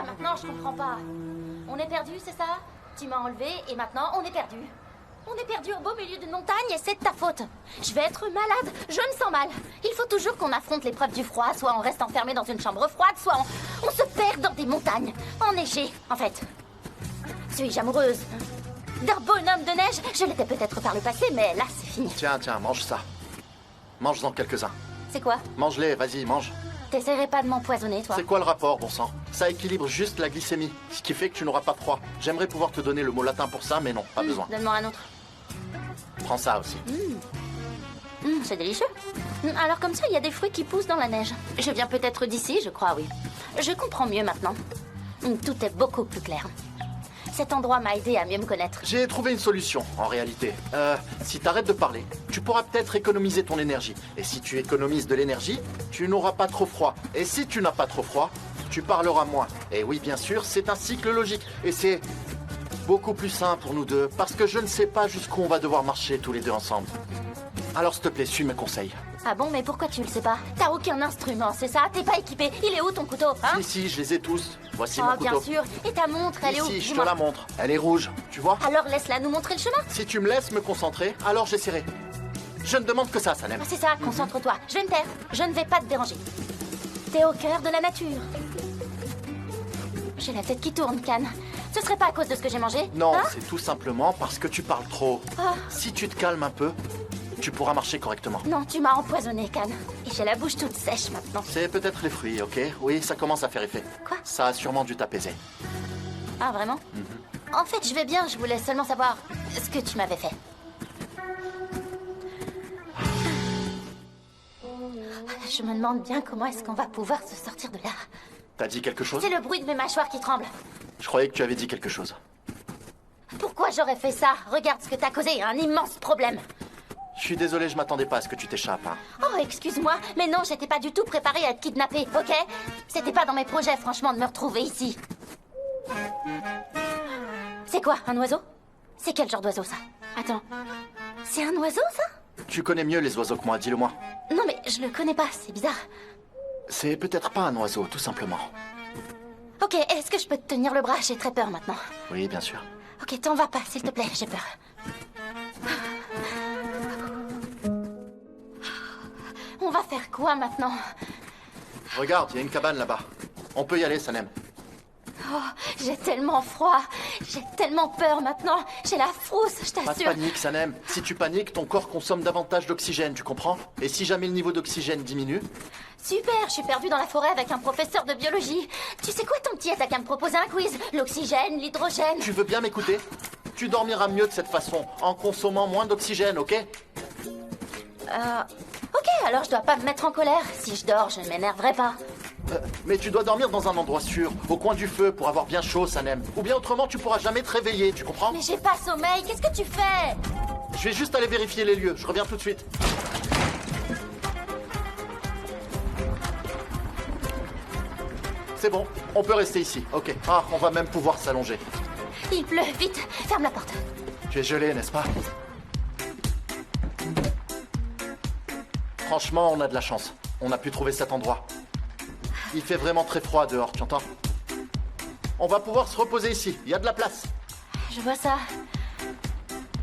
ça? Maintenant, je comprends pas. On est perdu, c'est ça? Tu m'as enlevé et maintenant, on est perdu. On est perdu au beau milieu d'une montagne et c'est de ta faute. Je vais être malade, je me sens mal. Il faut toujours qu'on affronte l'épreuve du froid, soit on reste enfermé dans une chambre froide, soit on se perd dans des montagnes, enneigées, en fait. Suis-je amoureuse d'un bonhomme de neige? Je l'étais peut-être par le passé, mais là, c'est fini. Tiens, mange ça. Mange-en quelques-uns. C'est quoi? Mange-les, vas-y, mange. T'essaierais pas de m'empoisonner, toi? C'est quoi le rapport, bon sang? Ça équilibre juste la glycémie, ce qui fait que tu n'auras pas froid. J'aimerais pouvoir te donner le mot latin pour ça, mais non, pas besoin. Donne-moi un autre. Prends ça aussi. C'est délicieux. Alors comme ça, il y a des fruits qui poussent dans la neige. Je viens peut-être d'ici, je crois, oui. Je comprends mieux maintenant. Tout est beaucoup plus clair. Cet endroit m'a aidé à mieux me connaître. J'ai trouvé une solution, en réalité. Si t'arrêtes de parler, tu pourras peut-être économiser ton énergie. Et si tu économises de l'énergie, tu n'auras pas trop froid. Et si tu n'as pas trop froid, tu parleras moins. Et oui, bien sûr, c'est un cycle logique. Et c'est beaucoup plus sain pour nous deux, parce que je ne sais pas jusqu'où on va devoir marcher tous les deux ensemble. Alors s'il te plaît, suis mes conseils. Ah bon, mais pourquoi tu le sais pas? T'as aucun instrument, c'est ça? T'es pas équipé. Il est où ton couteau, hein? Si, je les ai tous. Voici mon Oh, couteau. bien sûr. Et ta montre, elle est où? Ici, je te Dis-moi. la montre. Elle est rouge, tu vois? Alors laisse-la nous montrer le chemin. Si tu me laisses me concentrer, alors j'essaierai. Je ne demande que ça, Sanem. Ah, c'est ça, concentre-toi. Je vais me taire. Je ne vais pas te déranger. T'es au cœur de la nature. J'ai la tête qui tourne, Can. Ce serait pas à cause de ce que j'ai mangé? Non, hein? c'est tout simplement parce que tu parles trop. Ah. Si tu te calmes un peu, tu pourras marcher correctement. Non, tu m'as empoisonné, Can. Et j'ai la bouche toute sèche maintenant. C'est peut-être les fruits, ok? Oui, ça commence à faire effet. Quoi? Ça a sûrement dû t'apaiser. Ah, vraiment? En fait, je vais bien. Je voulais seulement savoir ce que tu m'avais fait. Je me demande bien comment est-ce qu'on va pouvoir se sortir de là. T'as dit quelque chose? C'est le bruit de mes mâchoires qui tremblent. Je croyais que tu avais dit quelque chose. Pourquoi j'aurais fait ça? Regarde ce que t'as causé, un immense problème. Je suis désolé, je m'attendais pas à ce que tu t'échappes. Hein. Oh, excuse-moi, mais non, j'étais pas du tout préparée à être kidnappée, ok? C'était pas dans mes projets, franchement, de me retrouver ici. C'est quoi, un oiseau? C'est quel genre d'oiseau, ça? Attends, c'est un oiseau, ça? Tu connais mieux les oiseaux que moi, dis-le-moi. Non, mais je le connais pas, c'est bizarre. C'est peut-être pas un oiseau, tout simplement. Ok, est-ce que je peux te tenir le bras? J'ai très peur maintenant. Oui, bien sûr. Ok, t'en vas pas, s'il te plaît, j'ai peur. On va faire quoi maintenant? Regarde, il y a une cabane là-bas. On peut y aller, Sanem. Oh, j'ai tellement froid. J'ai tellement peur maintenant. J'ai la frousse, je Pas de t'assure. panique, Sanem. Si tu paniques, ton corps consomme davantage d'oxygène, tu comprends? Et si jamais le niveau d'oxygène diminue... Super, je suis perdue dans la forêt avec un professeur de biologie. Tu sais quoi, ton petit, t'as qu'à me proposer un quiz. L'oxygène, l'hydrogène. Tu veux bien m'écouter? Tu dormiras mieux de cette façon, en consommant moins d'oxygène, ok? Ok, alors je dois pas me mettre en colère. Si je dors, je ne m'énerverai pas. Mais tu dois dormir dans un endroit sûr, au coin du feu, pour avoir bien chaud, Sanem. Ou bien autrement, tu pourras jamais te réveiller, tu comprends? Mais j'ai pas sommeil, qu'est-ce que tu fais? Je vais juste aller vérifier les lieux, je reviens tout de suite. C'est bon, on peut rester ici, ok. Ah, on va même pouvoir s'allonger. Il pleut, vite, ferme la porte. Tu es gelé, n'est-ce pas? Franchement, on a de la chance. On a pu trouver cet endroit. Il fait vraiment très froid dehors, tu entends? On va pouvoir se reposer ici, il y a de la place. Je vois ça.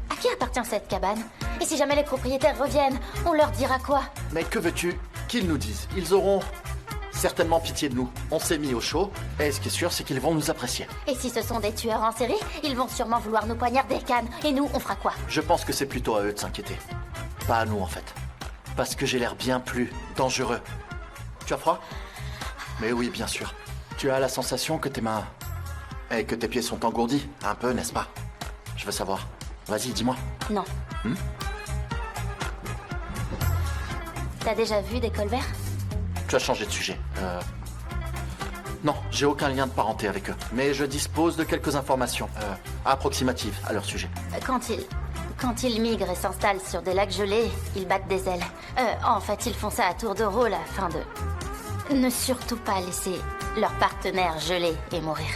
À qui appartient cette cabane? Et si jamais les propriétaires reviennent, on leur dira quoi? Mais que veux-tu qu'ils nous disent? Ils auront certainement pitié de nous. On s'est mis au chaud, et ce qui est sûr, c'est qu'ils vont nous apprécier. Et si ce sont des tueurs en série, ils vont sûrement vouloir nous poignarder, Can. Et nous, on fera quoi? Je pense que c'est plutôt à eux de s'inquiéter. Pas à nous, en fait. Parce que j'ai l'air bien plus dangereux. Tu as froid? Mais oui, bien sûr. Tu as la sensation que tes mains... et que tes pieds sont engourdis, un peu, n'est-ce pas? Je veux savoir. Vas-y, dis-moi. Non. T'as déjà vu des colverts? Tu as changé de sujet. Non, j'ai aucun lien de parenté avec eux. Mais je dispose de quelques informations approximatives à leur sujet. Quand ils migrent et s'installent sur des lacs gelés, ils battent des ailes. En fait, ils font ça à tour de rôle afin de ne surtout pas laisser leur partenaire geler et mourir.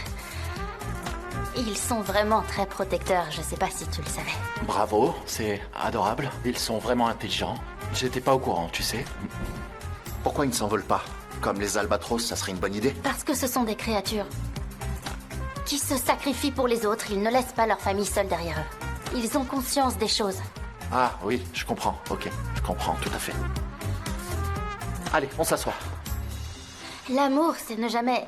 Ils sont vraiment très protecteurs, je sais pas si tu le savais. Bravo, c'est adorable. Ils sont vraiment intelligents. J'étais pas au courant, tu sais. Pourquoi ils ne s'envolent pas? Comme les albatros, ça serait une bonne idée. Parce que ce sont des créatures qui se sacrifient pour les autres. Ils ne laissent pas leur famille seule derrière eux. Ils ont conscience des choses. Ah oui, je comprends. Ok, je comprends tout à fait. Allez, on s'assoit. L'amour, c'est ne jamais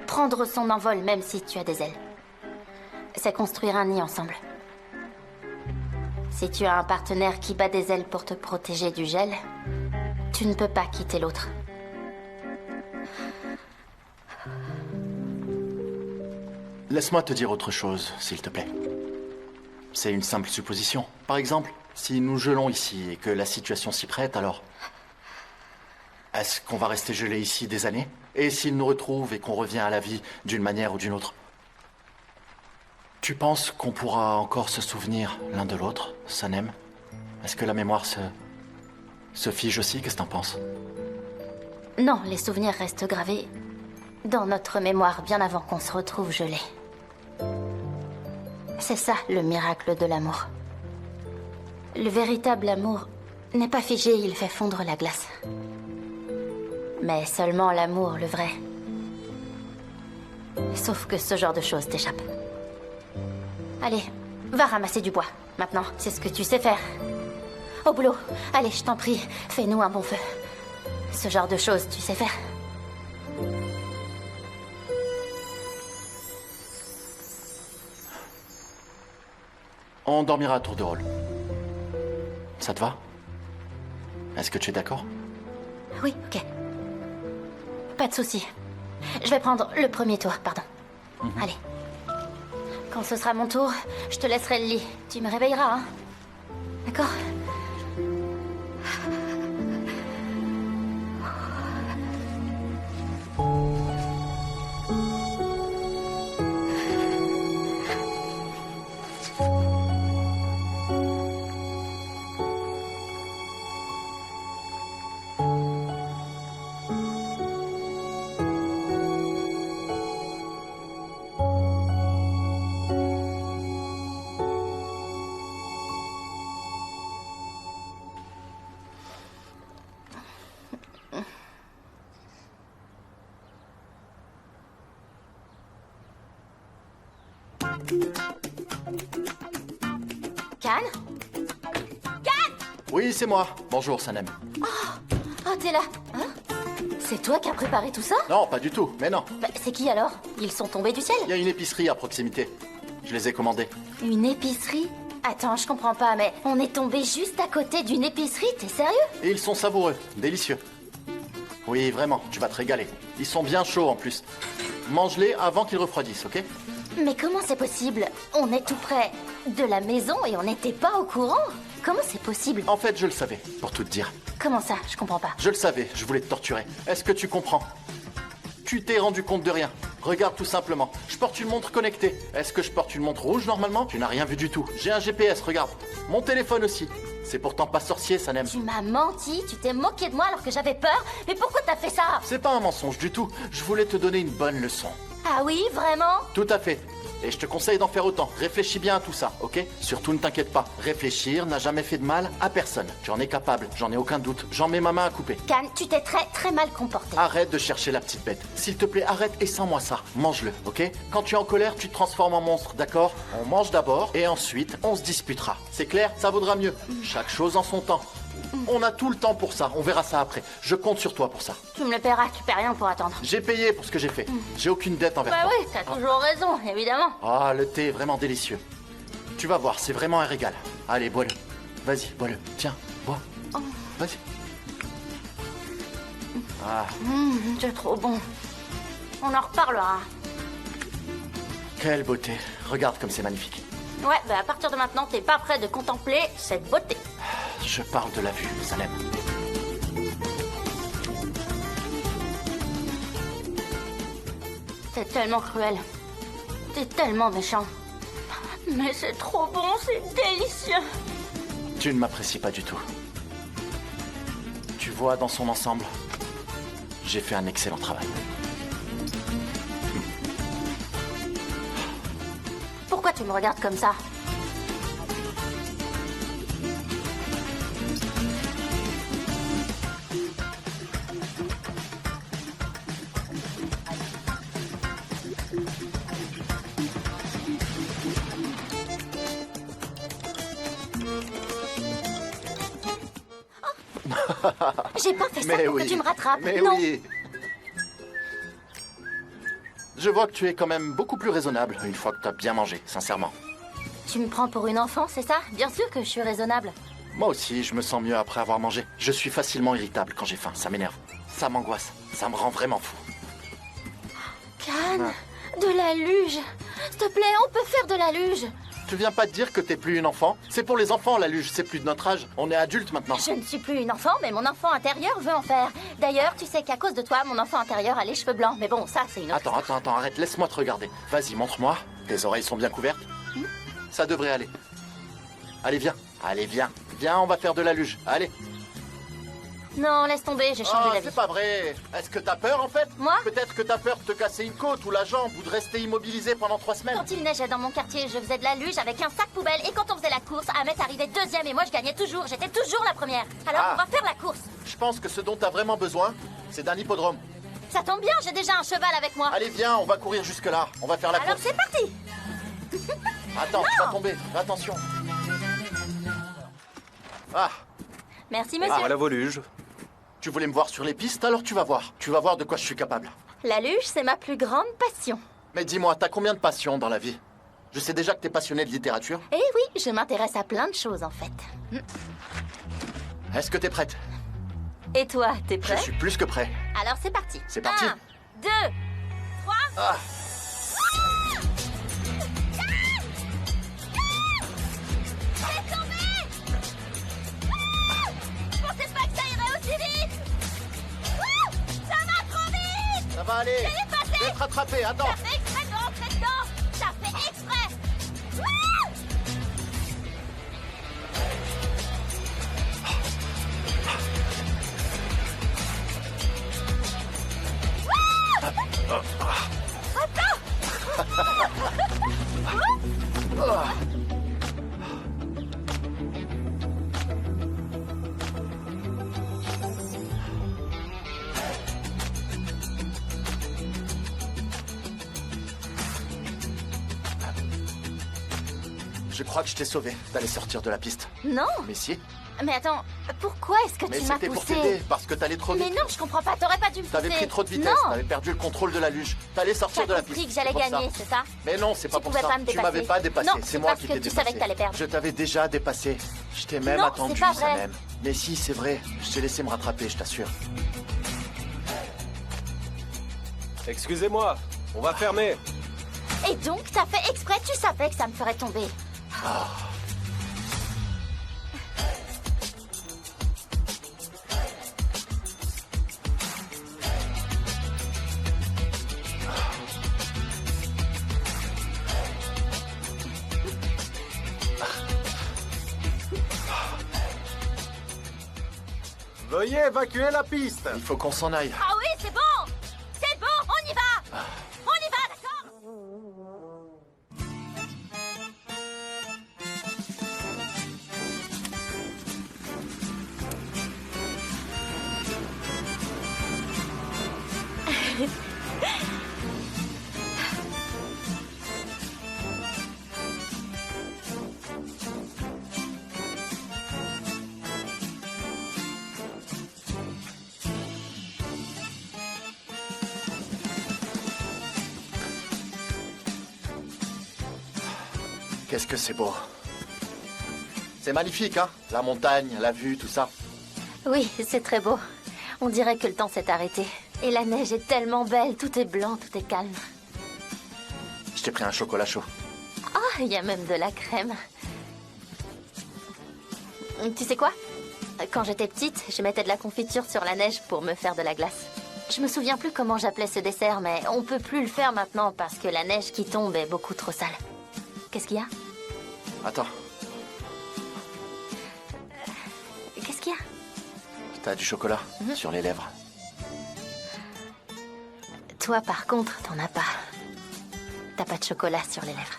prendre son envol, même si tu as des ailes. C'est construire un nid ensemble. Si tu as un partenaire qui bat des ailes pour te protéger du gel, tu ne peux pas quitter l'autre. Laisse-moi te dire autre chose, s'il te plaît. C'est une simple supposition. Par exemple, si nous gelons ici et que la situation s'y prête, alors... Est-ce qu'on va rester gelés ici des années? Et s'il nous retrouve et qu'on revient à la vie d'une manière ou d'une autre? Tu penses qu'on pourra encore se souvenir l'un de l'autre, Sanem? Est-ce que la mémoire se fige aussi? Qu'est-ce que t'en penses? Non, les souvenirs restent gravés dans notre mémoire bien avant qu'on se retrouve gelés. C'est ça, le miracle de l'amour. Le véritable amour n'est pas figé, il fait fondre la glace. Mais seulement l'amour, le vrai. Sauf que ce genre de choses t'échappe. Allez, va ramasser du bois. Maintenant, c'est ce que tu sais faire. Au boulot. Allez, je t'en prie, fais-nous un bon feu. Ce genre de choses, tu sais faire. On dormira à tour de rôle. Ça te va? Est-ce que tu es d'accord? Oui, ok. Pas de souci. Je vais prendre le premier tour, pardon. Allez. Quand ce sera mon tour, je te laisserai le lit. Tu me réveilleras, hein? D'accord? Can? Oui, c'est moi. Bonjour, Sanem. Oh, t'es là, hein? C'est toi qui as préparé tout ça? Non, pas du tout, mais non. Bah, c'est qui alors? Ils sont tombés du ciel? Il y a une épicerie à proximité. Je les ai commandés. Une épicerie? Attends, je comprends pas, mais on est tombé juste à côté d'une épicerie, t'es sérieux? Et ils sont savoureux, délicieux. Oui, vraiment, tu vas te régaler. Ils sont bien chauds en plus. Mange-les avant qu'ils refroidissent, ok? Mais comment c'est possible? On est tout près de la maison et on n'était pas au courant? Comment c'est possible? En fait, je le savais, pour tout te dire. Comment ça? Je comprends pas. Je le savais, je voulais te torturer. Est-ce que tu comprends? Tu t'es rendu compte de rien. Regarde tout simplement. Je porte une montre connectée. Est-ce que je porte une montre rouge normalement? Tu n'as rien vu du tout. J'ai un GPS, regarde. Mon téléphone aussi. C'est pourtant pas sorcier, Sanem. Tu m'as menti, tu t'es moqué de moi alors que j'avais peur. Mais pourquoi t'as fait ça? C'est pas un mensonge du tout. Je voulais te donner une bonne leçon. Ah oui, vraiment? Tout à fait. Et je te conseille d'en faire autant. Réfléchis bien à tout ça, ok? Surtout ne t'inquiète pas. Réfléchir n'a jamais fait de mal à personne. Tu en es capable, j'en ai aucun doute. J'en mets ma main à couper. Can, tu t'es très très mal comporté. Arrête de chercher la petite bête. S'il te plaît, arrête et sens-moi ça. Mange-le, ok? Quand tu es en colère, tu te transformes en monstre, d'accord? On mange d'abord et ensuite on se disputera. C'est clair? Ça vaudra mieux. Chaque chose en son temps. On a tout le temps pour ça. On verra ça après. Je compte sur toi pour ça. Tu me le paieras, tu paies rien pour attendre. J'ai payé pour ce que j'ai fait. J'ai aucune dette envers Bah toi. oui, t'as toujours raison, évidemment. Ah, le thé est vraiment délicieux. Tu vas voir, c'est vraiment un régal. Allez, bois-le. Vas-y, bois-le. Tiens, bois. Vas-y. Ah, C'est trop bon. On en reparlera. quelle beauté. Regarde comme c'est magnifique. Ouais, bah à partir de maintenant, t'es pas prêt de contempler cette beauté. Je parle de la vue, Salem. T'es tellement cruel. T'es tellement méchant. Mais c'est trop bon, c'est délicieux. Tu ne m'apprécies pas du tout. Tu vois, dans son ensemble, j'ai fait un excellent travail. Pourquoi tu me regardes comme ça? J'ai pas fait ça Mais pour oui. que tu me rattrapes. Mais non. oui. Je vois que tu es quand même beaucoup plus raisonnable une fois que tu as bien mangé, sincèrement. Tu me prends pour une enfant, c'est ça? Bien sûr que je suis raisonnable. Moi aussi, je me sens mieux après avoir mangé. Je suis facilement irritable quand j'ai faim, ça m'énerve. Ça m'angoisse, ça me rend vraiment fou. Can, de la luge. S'il te plaît, on peut faire de la luge. Tu viens pas de dire que t'es plus une enfant? C'est pour les enfants, la luge, c'est plus de notre âge. On est adulte maintenant. Je ne suis plus une enfant, mais mon enfant intérieur veut en faire. D'ailleurs, tu sais qu'à cause de toi, mon enfant intérieur a les cheveux blancs. Mais bon, ça, c'est une autre... Attends, arrête, laisse-moi te regarder. Vas-y, montre-moi. Tes oreilles sont bien couvertes? Ça devrait aller. Allez, viens, on va faire de la luge. Allez. Non, laisse tomber, j'ai changé Oh, d'avis. c'est pas vrai. Est-ce que t'as peur, en fait? Moi? Peut-être que t'as peur de te casser une côte ou la jambe ou de rester immobilisé pendant 3 semaines. Quand il neigeait dans mon quartier, je faisais de la luge avec un sac poubelle. Et quand on faisait la course, Ahmed arrivait deuxième et moi je gagnais toujours. J'étais toujours la première. Alors Ah. on va faire la course. Je pense que ce dont t'as vraiment besoin, c'est d'un hippodrome. Ça tombe bien, j'ai déjà un cheval avec moi. Allez, viens, on va courir jusque-là. On va faire la Alors course. c'est parti. Attends, tu vas tomber. Attention. Ah, Merci monsieur. Voilà vos luges. tu voulais me voir sur les pistes, alors tu vas voir. Tu vas voir de quoi je suis capable. La luge, c'est ma plus grande passion. Mais dis-moi, t'as combien de passions dans la vie? Je sais déjà que t'es passionné de littérature. Eh oui, je m'intéresse à plein de choses en fait. Est-ce que t'es prête? Et toi, t'es Je prêt? suis plus que prêt. Alors c'est parti. C'est parti. 1, 2, 3. Ah, J'ai tombé. Je pensais pas que ça irait aussi vite. Ça va trop vite. ça va aller. est passé. Je vais te rattraper, attends. T'as fait exprès de rentrer dedans. T'as fait exprès. Wouh. Je crois que je t'ai sauvé d'aller sortir de la piste. Non. Mais si, Mais attends, pourquoi est-ce que mais tu m'as c'était pour poussé? t'aider, parce que t'allais trop vite. Mais non, je comprends pas. T'aurais pas dû me pousser. T'avais pris trop de vitesse, Non. t'avais perdu le contrôle de la luge. T'allais sortir T'as de la compris piste. que j'allais c'est pour ça. gagner, c'est ça? Mais non, c'est pas Tu pour pouvais ça. pas me Tu dépasser. m'avais pas dépassé, Non, c'est c'est moi parce qui que t'ai tu dépassé. savais que t'allais perdre. Je t'avais déjà dépassé. Je t'ai même Non, attendu, c'est pas ça vrai. même. Mais si, c'est vrai. Je t'ai laissé me rattraper, je t'assure. Excusez-moi, on va fermer. Et donc, t'as fait exprès, tu savais que ça me ferait tomber. Veuillez évacuer la piste. Il faut qu'on s'en aille. Ah oui, c'est bon. C'est bon, on y va. On y va, d'accord? Qu'est-ce que c'est beau. C'est magnifique, hein? La montagne, la vue, tout ça. Oui, c'est très beau. On dirait que le temps s'est arrêté. Et la neige est tellement belle, tout est blanc, tout est calme. Je t'ai pris un chocolat chaud. Ah, il y a même de la crème. Tu sais quoi? Quand j'étais petite, je mettais de la confiture sur la neige pour me faire de la glace. Je me souviens plus comment j'appelais ce dessert, mais on peut plus le faire maintenant parce que la neige qui tombe est beaucoup trop sale. Qu'est-ce qu'il y a? Attends, Qu'est-ce qu'il y a? t'as du chocolat sur les lèvres. Toi, par contre, t'en as pas. T'as pas de chocolat sur les lèvres.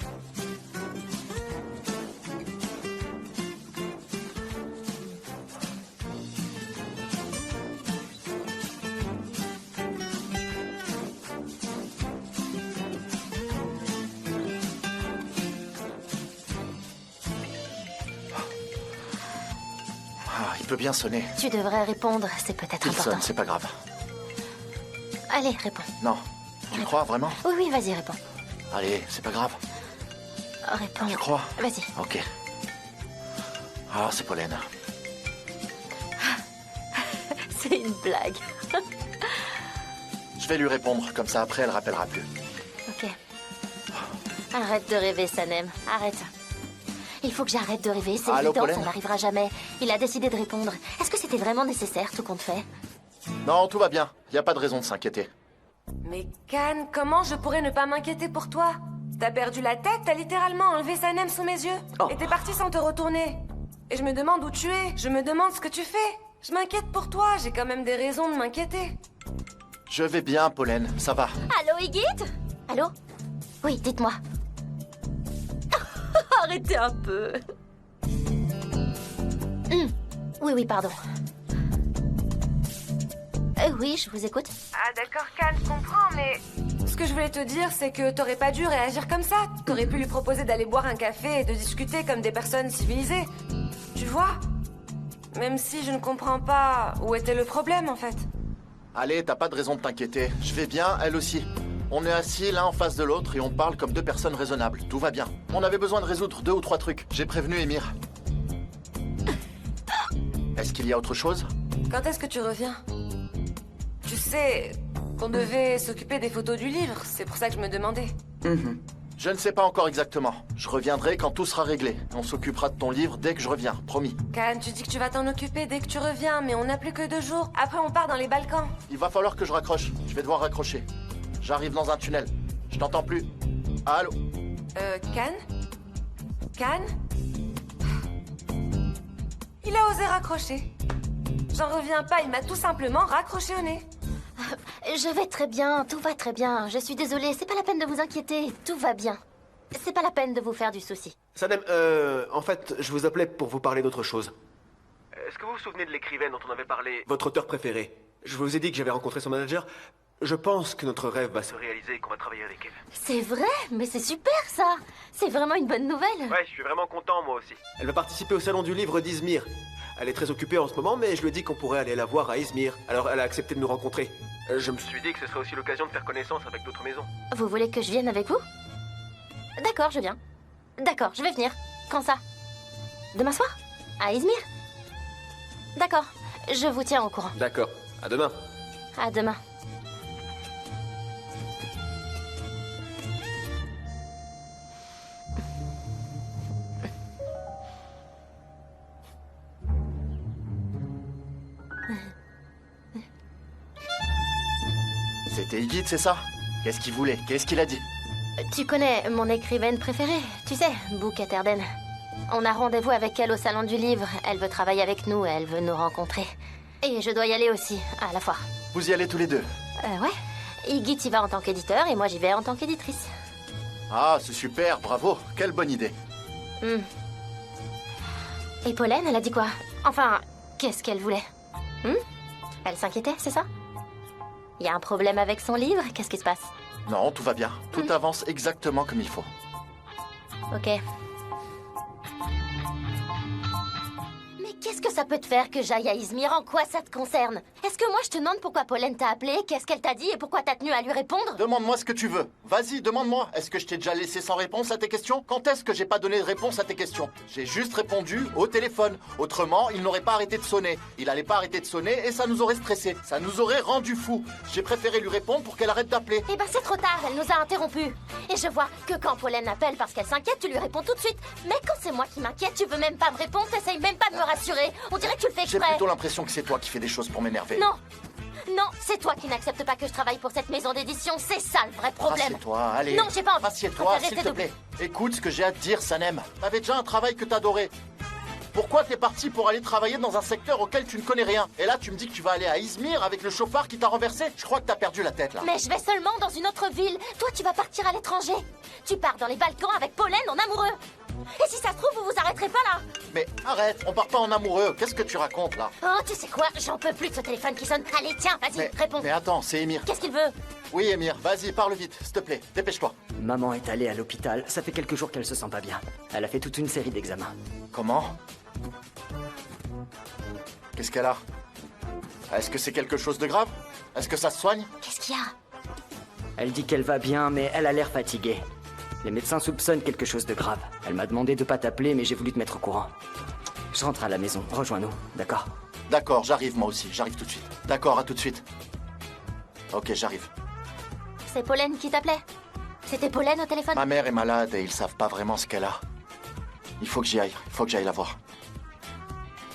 Il peut bien sonner. Tu devrais répondre, c'est peut-être Il important. sonne, c'est pas grave. Allez, réponds. Non. Tu crois, vraiment? Oui, oui, vas-y, réponds. Allez, c'est pas grave. Réponds. Tu crois? Vas-y. Ok. Ah, c'est Pollen. C'est une blague. Je vais lui répondre, comme ça après elle rappellera plus. Ok. Arrête de rêver, Sanem. Arrête. Il faut que j'arrête de rêver, c'est Allô, évident, Pollen? ça n'arrivera jamais. Il a décidé de répondre. Est-ce que c'était vraiment nécessaire, tout compte fait? Non, tout va bien. Y a pas de raison de s'inquiéter. Mais Can, comment je pourrais ne pas m'inquiéter pour toi? T'as perdu la tête, t'as littéralement enlevé Sanem sous mes yeux. Oh. Et t'es parti sans te retourner. Et je me demande où tu es, je me demande ce que tu fais. Je m'inquiète pour toi, j'ai quand même des raisons de m'inquiéter. Je vais bien, Pollen, ça va. Allô, Igit? Allô? Oui, dites-moi. Arrêtez un peu. Oui, oui, pardon. Oui, je vous écoute. Ah d'accord, Can, je comprends, mais... Ce que je voulais te dire, c'est que t'aurais pas dû réagir comme ça. T'aurais pu lui proposer d'aller boire un café et de discuter comme des personnes civilisées. Tu vois? Même si je ne comprends pas où était le problème, en fait. Allez, t'as pas de raison de t'inquiéter. Je vais bien, elle aussi. On est assis l'un en face de l'autre et on parle comme deux personnes raisonnables. Tout va bien. On avait besoin de résoudre 2 ou 3 trucs. J'ai prévenu Émir. Est-ce qu'il y a autre chose? Quand est-ce que tu reviens? Tu sais qu'on devait s'occuper des photos du livre, c'est pour ça que je me demandais. Je ne sais pas encore exactement. Je reviendrai quand tout sera réglé. On s'occupera de ton livre dès que je reviens, promis. Can, tu dis que tu vas t'en occuper dès que tu reviens, mais on n'a plus que 2 jours. Après, on part dans les Balkans. Il va falloir que je raccroche. Je vais devoir raccrocher. J'arrive dans un tunnel. Je t'entends plus. Allô? Can? Can? Il a osé raccrocher. J'en reviens pas, il m'a tout simplement raccroché au nez. Je vais très bien, tout va très bien. Je suis désolée, c'est pas la peine de vous inquiéter. Tout va bien. C'est pas la peine de vous faire du souci. Sanem, en fait, je vous appelais pour vous parler d'autre chose. Est-ce que vous vous souvenez de l'écrivaine dont on avait parlé? Votre auteur préféré. Je vous ai dit que j'avais rencontré son manager. Je pense que notre rêve va se réaliser et qu'on va travailler avec elle. C'est vrai, mais c'est super ça. C'est vraiment une bonne nouvelle. Ouais, je suis vraiment content, moi aussi. Elle va participer au salon du livre d'Izmir. Elle est très occupée en ce moment, mais je lui ai dit qu'on pourrait aller la voir à Izmir. Alors elle a accepté de nous rencontrer. Je me suis dit que ce serait aussi l'occasion de faire connaissance avec d'autres maisons. Vous voulez que je vienne avec vous? D'accord, je viens. D'accord, je vais venir. Quand ça? Demain soir? À Izmir? D'accord, je vous tiens au courant. D'accord, à demain. À demain. C'était Igit, c'est ça? Qu'est-ce qu'il voulait? Qu'est-ce qu'il a dit? Tu connais mon écrivaine préférée, tu sais, Bouquet Erden. On a rendez-vous avec elle au salon du livre. Elle veut travailler avec nous, elle veut nous rencontrer. Et je dois y aller aussi, à la foire. Vous y allez tous les deux? Ouais. Igit y va en tant qu'éditeur et moi j'y vais en tant qu'éditrice. Ah, c'est super, bravo. Quelle bonne idée. Et Pollen, elle a dit quoi? Enfin, qu'est-ce qu'elle voulait? Elle s'inquiétait, c'est ça? Il y a un problème avec son livre? Qu'est-ce qui se passe? Non, tout va bien. Tout avance exactement comme il faut. Ok. Mais qu'est-ce que ça peut te faire que j'aille à Izmir? En quoi ça te concerne? Est-ce que moi je te demande pourquoi Pollen t'a appelé? Qu'est-ce qu'elle t'a dit et pourquoi t'as tenu à lui répondre? Demande-moi ce que tu veux. Vas-y, demande-moi. Est-ce que je t'ai déjà laissé sans réponse à tes questions? Quand est-ce que j'ai pas donné de réponse à tes questions? J'ai juste répondu au téléphone. Autrement, il n'aurait pas arrêté de sonner. Il allait pas arrêter de sonner et ça nous aurait stressés. Ça nous aurait rendu fous. J'ai préféré lui répondre pour qu'elle arrête d'appeler. Eh ben c'est trop tard, elle nous a interrompus. Et je vois que quand Pollen appelle parce qu'elle s'inquiète, tu lui réponds tout de suite. Mais quand c'est moi qui m'inquiète, tu veux même pas me répondre, t'essayes même pas de me rassurer. On dirait que tu le fais J'ai exprès. plutôt l'impression que c'est toi qui fais des choses pour m'énerver. Non. Non, c'est toi qui n'acceptes pas que je travaille pour cette maison d'édition, c'est ça le vrai problème. Assieds-toi, allez. Non, j'ai pas envie. Assieds-toi, Préfère s'il rester te debout. plaît. Écoute ce que j'ai à te dire, Sanem. T'avais déjà un travail que t'adorais. Pourquoi t'es parti pour aller travailler dans un secteur auquel tu ne connais rien? Et là, tu me dis que tu vas aller à Izmir avec le chauffard qui t'a renversé? Je crois que t'as perdu la tête, là. Mais je vais seulement dans une autre ville. Toi, tu vas partir à l'étranger. Tu pars dans les Balkans avec Pollen en amoureux. Et si ça se trouve, vous vous arrêterez pas là. Mais arrête, on part pas en amoureux. Qu'est-ce que tu racontes, là? Oh, tu sais quoi? J'en peux plus de ce téléphone qui sonne. Allez, tiens, vas-y, réponds. Mais attends, c'est Émir. Qu'est-ce qu'il veut? Oui, Émir, vas-y, parle vite, s'il te plaît. Dépêche-toi. Maman est allée à l'hôpital, ça fait quelques jours qu'elle se sent pas bien. Elle a fait toute une série d'examens. Comment? Qu'est-ce qu'elle a? Est-ce que c'est quelque chose de grave? Est-ce que ça se soigne? Qu'est-ce qu'il y a? Elle dit qu'elle va bien, mais elle a l'air fatiguée. Les médecins soupçonnent quelque chose de grave. Elle m'a demandé de pas t'appeler, mais j'ai voulu te mettre au courant. Je rentre à la maison. Rejoins-nous, d'accord? D'accord, j'arrive moi aussi. J'arrive tout de suite. D'accord, à tout de suite. Ok, j'arrive. C'est Pollen qui t'appelait? C'était Pollen au téléphone? Ma mère est malade et ils savent pas vraiment ce qu'elle a. Il faut que j'y aille. Il faut que j'aille la voir.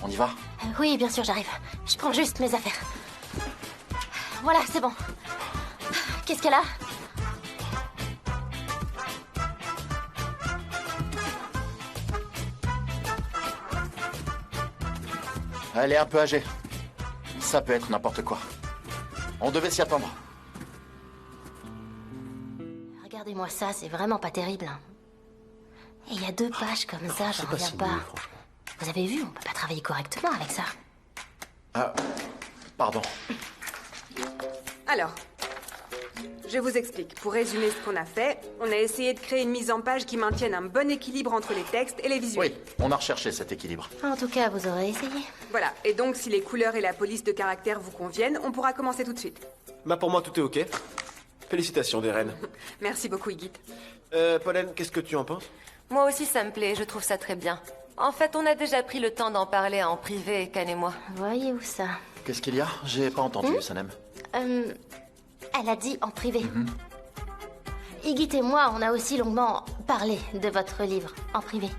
On y va? Oui, bien sûr, j'arrive. Je prends juste mes affaires. Voilà, c'est bon. Qu'est-ce qu'elle a? Elle est un peu âgée. Ça peut être n'importe quoi. On devait s'y attendre. Regardez-moi ça, c'est vraiment pas terrible. Hein. Et il y a 2 pages comme ça, j'en reviens pas. Vous avez vu, on peut pas travailler correctement avec ça. Ah, pardon. Alors, je vous explique. Pour résumer ce qu'on a fait, on a essayé de créer une mise en page qui maintienne un bon équilibre entre les textes et les visuels. Oui, on a recherché cet équilibre. En tout cas, vous aurez essayé. Voilà, et donc si les couleurs et la police de caractère vous conviennent, on pourra commencer tout de suite. Bah pour moi, tout est ok. Félicitations, Deren. Merci beaucoup, Igit. Pollen, qu'est-ce que tu en penses? Moi aussi, ça me plaît, je trouve ça très bien. En fait, on a déjà pris le temps d'en parler en privé, Can et moi. Voyez où ça? Qu'est-ce qu'il y a? J'ai pas entendu, Sanem. Elle a dit en privé. Igit et moi, on a aussi longuement parlé de votre livre, en privé.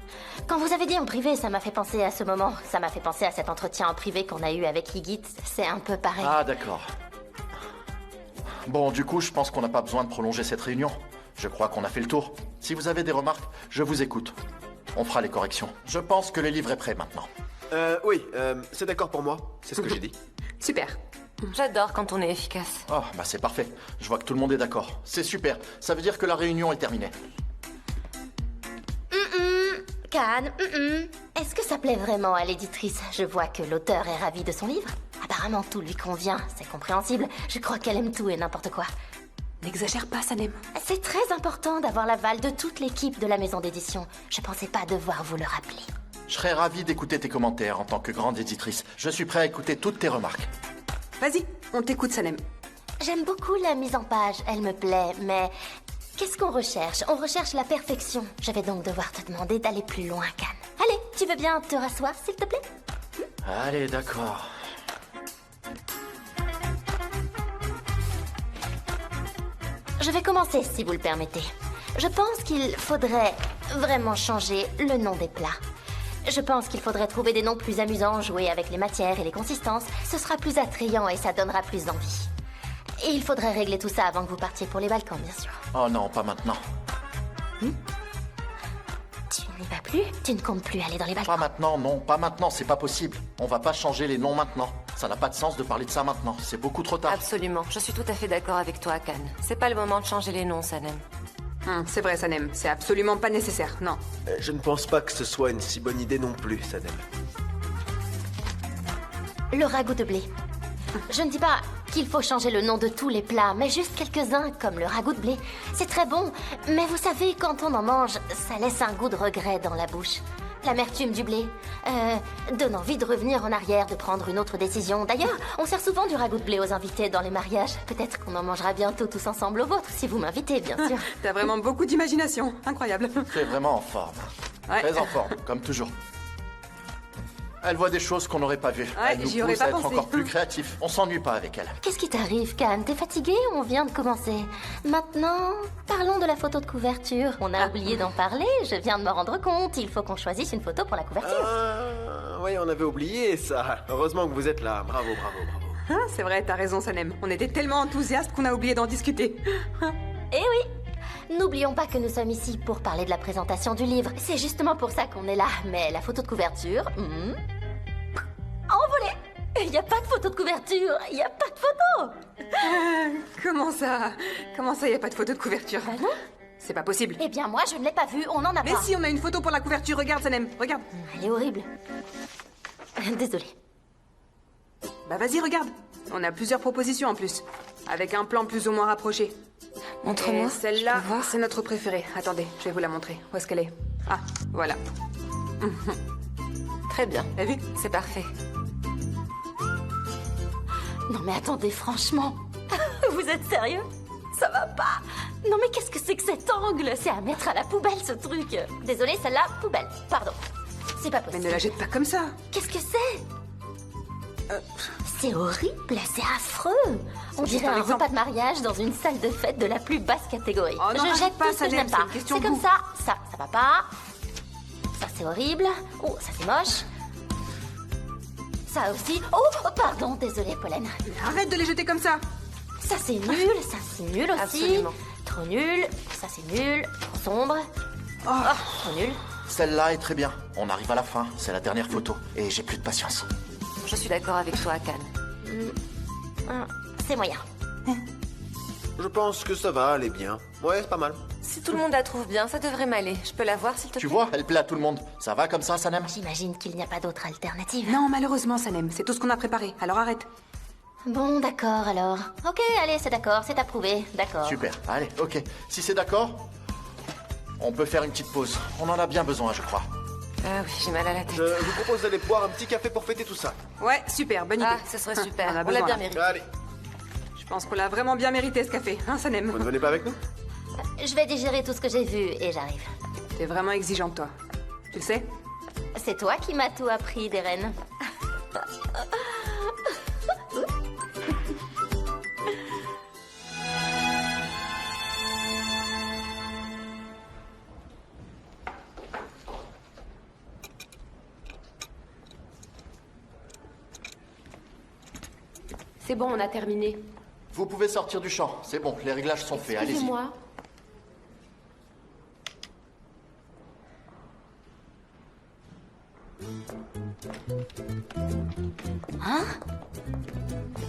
Quand vous avez dit en privé, ça m'a fait penser à ce moment. Ça m'a fait penser à cet entretien en privé qu'on a eu avec Igit. C'est un peu pareil. Ah, d'accord. Bon, du coup, je pense qu'on n'a pas besoin de prolonger cette réunion. Je crois qu'on a fait le tour. Si vous avez des remarques, je vous écoute. On fera les corrections. Je pense que le livre est prêt maintenant. Oui, c'est d'accord pour moi. C'est ce que j'ai dit. Super. J'adore quand on est efficace. Oh, bah c'est parfait. Je vois que tout le monde est d'accord. C'est super. Ça veut dire que la réunion est terminée. Can, est-ce que ça plaît vraiment à l'éditrice? Je vois que l'auteur est ravi de son livre. Apparemment, tout lui convient. C'est compréhensible. Je crois qu'elle aime tout et n'importe quoi. N'exagère pas, Sanem. C'est très important d'avoir l'aval de toute l'équipe de la maison d'édition. Je pensais pas devoir vous le rappeler. Je serais ravi d'écouter tes commentaires en tant que grande éditrice. Je suis prêt à écouter toutes tes remarques. Vas-y, on t'écoute, Sanem. J'aime beaucoup la mise en page, elle me plaît, mais qu'est-ce qu'on recherche? On recherche la perfection. Je vais donc devoir te demander d'aller plus loin, Can. Allez, tu veux bien te rasseoir, s'il te plaît? Allez, d'accord. Je vais commencer, si vous le permettez. Je pense qu'il faudrait vraiment changer le nom des plats. Je pense qu'il faudrait trouver des noms plus amusants, jouer avec les matières et les consistances. Ce sera plus attrayant et ça donnera plus d'envie. Et il faudrait régler tout ça avant que vous partiez pour les Balkans, bien sûr. Oh non, pas maintenant. Tu n'y vas plus? Tu ne comptes plus aller dans les Balkans? Pas maintenant, non. Pas maintenant, c'est pas possible. On va pas changer les noms maintenant. Ça n'a pas de sens de parler de ça maintenant. C'est beaucoup trop tard. Absolument, je suis tout à fait d'accord avec toi, Can. C'est pas le moment de changer les noms, Sanem. C'est vrai, Sanem. C'est absolument pas nécessaire, non. Je ne pense pas que ce soit une si bonne idée non plus, Sanem. Le ragoût de blé. Je ne dis pas qu'il faut changer le nom de tous les plats, mais juste quelques-uns, comme le ragoût de blé. C'est très bon, mais vous savez, quand on en mange, ça laisse un goût de regret dans la bouche. L'amertume du blé donne envie de revenir en arrière, de prendre une autre décision. D'ailleurs, on sert souvent du ragoût de blé aux invités dans les mariages. Peut-être qu'on en mangera bientôt tous ensemble au vôtre, si vous m'invitez, bien sûr. T'as vraiment beaucoup d'imagination. Incroyable. Tu es vraiment en forme. Ouais. Très en forme, comme toujours. Elle voit des choses qu'on n'aurait pas vues. Ouais, Elle nous j'y aurais pousse à pas être pensé. encore plus créatifs. On s'ennuie pas avec elle. Qu'est-ce qui t'arrive, Can? T'es fatigué? On vient de commencer. Maintenant, parlons de la photo de couverture. On a oublié d'en parler, je viens de me rendre compte. Il faut qu'on choisisse une photo pour la couverture. Oui, on avait oublié ça. Heureusement que vous êtes là. Bravo, bravo, bravo. Hein, c'est vrai, t'as raison, Sanem. On était tellement enthousiastes qu'on a oublié d'en discuter. Eh oui! N'oublions pas que nous sommes ici pour parler de la présentation du livre. C'est justement pour ça qu'on est là. Mais la photo de couverture... envolée! Il n'y a pas de photo de couverture! Il n'y a pas de photo! Comment ça, y a pas de photo de couverture? Ah non? C'est pas possible. Eh bien, moi, je ne l'ai pas vue. On n'en a Mais pas. si, on a une photo pour la couverture. Regarde, Sanem, regarde. Elle est horrible. Désolée. Bah vas-y, regarde. On a plusieurs propositions en plus. Avec un plan plus ou moins rapproché. Montre-moi. Et celle-là, je peux voir. c'est notre préférée. Attendez, je vais vous la montrer. Où est-ce qu'elle est? Ah, voilà. Très bien, T'as vu? c'est parfait. Non mais attendez, franchement. Vous êtes sérieux? Ça va pas. Non mais qu'est-ce que c'est que cet angle? C'est à mettre à la poubelle ce truc. Désolée, celle-là, poubelle. Pardon. C'est pas Mais possible. ne la jette pas comme ça. Qu'est-ce que c'est? C'est horrible, c'est affreux. On juste dirait un un exemple. repas de mariage dans une salle de fête de la plus basse catégorie. Oh non, je rajoute jette pas, tout ce que je Sanem, n'aime c'est pas. une question C'est de comme goût. ça va pas. Ça c'est horrible. Oh, ça c'est moche. Ça aussi. Oh, pardon, désolée, Pollen. Arrête de les jeter comme ça. Ça c'est nul, ça c'est nul aussi. Absolument. Trop nul, ça c'est nul, trop sombre. Oh, trop nul. Celle-là est très bien. On arrive à la fin, c'est la dernière photo. Et j'ai plus de patience. Je suis d'accord avec toi, Can. C'est moyen. Je pense que ça va aller bien. Ouais, c'est pas mal. Si tout le monde la trouve bien, ça devrait m'aller. Je peux la voir, s'il te plaît? Tu vois, elle plaît à tout le monde. Ça va comme ça, Sanem? J'imagine qu'il n'y a pas d'autre alternative. Non, malheureusement, Sanem, c'est tout ce qu'on a préparé. Alors arrête. Bon, d'accord alors. Ok, allez, c'est d'accord, c'est approuvé. D'accord. Super, allez, ok. Si c'est d'accord, on peut faire une petite pause. On en a bien besoin, je crois. Ah oui, j'ai mal à la tête. Je vous propose d'aller boire un petit café pour fêter tout ça. Ouais, super, bonne idée. Ah, ce serait super. On a On l'a besoin, bien là. mérité. Allez, Je pense qu'on l'a vraiment bien mérité ce café, hein, Sanem? vous ne venez pas avec nous? Je vais digérer tout ce que j'ai vu et j'arrive. T'es vraiment exigeante, toi. Tu le sais? C'est toi qui m'as tout appris, Deren. C'est bon, on a terminé. Vous pouvez sortir du champ. C'est bon, les réglages sont faits. Allez-y. Excusez-moi.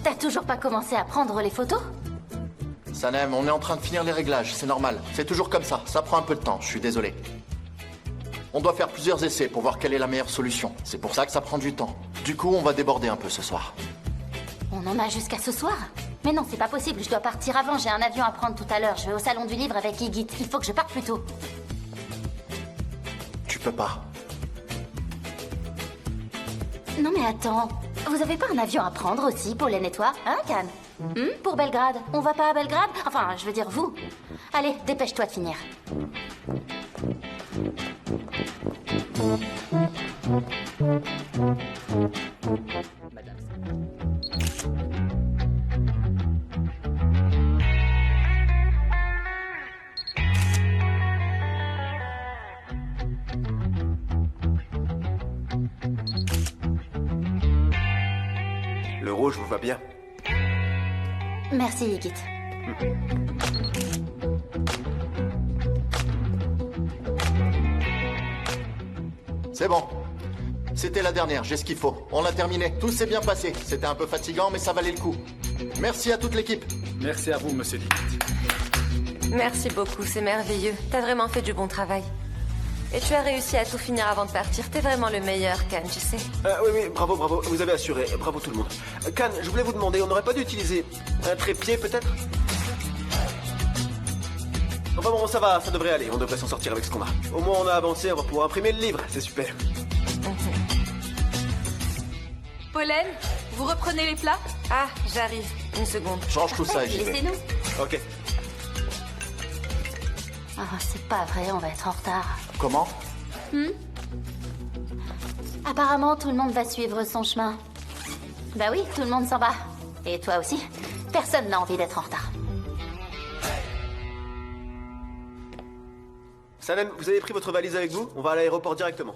T'as toujours pas commencé à prendre les photos? Sanem, on est en train de finir les réglages, c'est normal. C'est toujours comme ça, ça prend un peu de temps, je suis désolé. On doit faire plusieurs essais pour voir quelle est la meilleure solution. C'est pour ça que ça prend du temps. Du coup, on va déborder un peu ce soir. On en a jusqu'à ce soir? Mais non, c'est pas possible, je dois partir avant, j'ai un avion à prendre tout à l'heure. Je vais au salon du livre avec Igit. Il faut que je parte plus tôt. Tu peux pas. Non mais attends, vous avez pas un avion à prendre aussi, Pauline et toi, hein, Can? Pour Belgrade. On va pas à Belgrade? Enfin, je veux dire vous. Allez, dépêche-toi de finir. Le rouge vous va bien. Merci, Igit. C'est bon. C'était la dernière, j'ai ce qu'il faut. On l'a terminé, tout s'est bien passé. C'était un peu fatigant, mais ça valait le coup. Merci à toute l'équipe. Merci à vous, monsieur Dick. Merci beaucoup, c'est merveilleux. T'as vraiment fait du bon travail. Et tu as réussi à tout finir avant de partir. T'es vraiment le meilleur, Can, tu sais. Oui, bravo, bravo. Vous avez assuré. Bravo tout le monde. Can, je voulais vous demander, on n'aurait pas dû utiliser un trépied, peut-être? Enfin bon, ça va, ça devrait aller. On devrait s'en sortir avec ce qu'on a. Au moins, on a avancé, on va pouvoir imprimer le livre. C'est super. Pollen, vous reprenez les plats? Ah, j'arrive. Une seconde. Change tout ça et j'y vais. Laissez-nous. Ok. Ah, c'est pas vrai, on va être en retard. Comment? Apparemment, tout le monde va suivre son chemin. Bah oui, tout le monde s'en va. Et toi aussi. Personne n'a envie d'être en retard. Sanem, vous avez pris votre valise avec vous? On va à l'aéroport directement.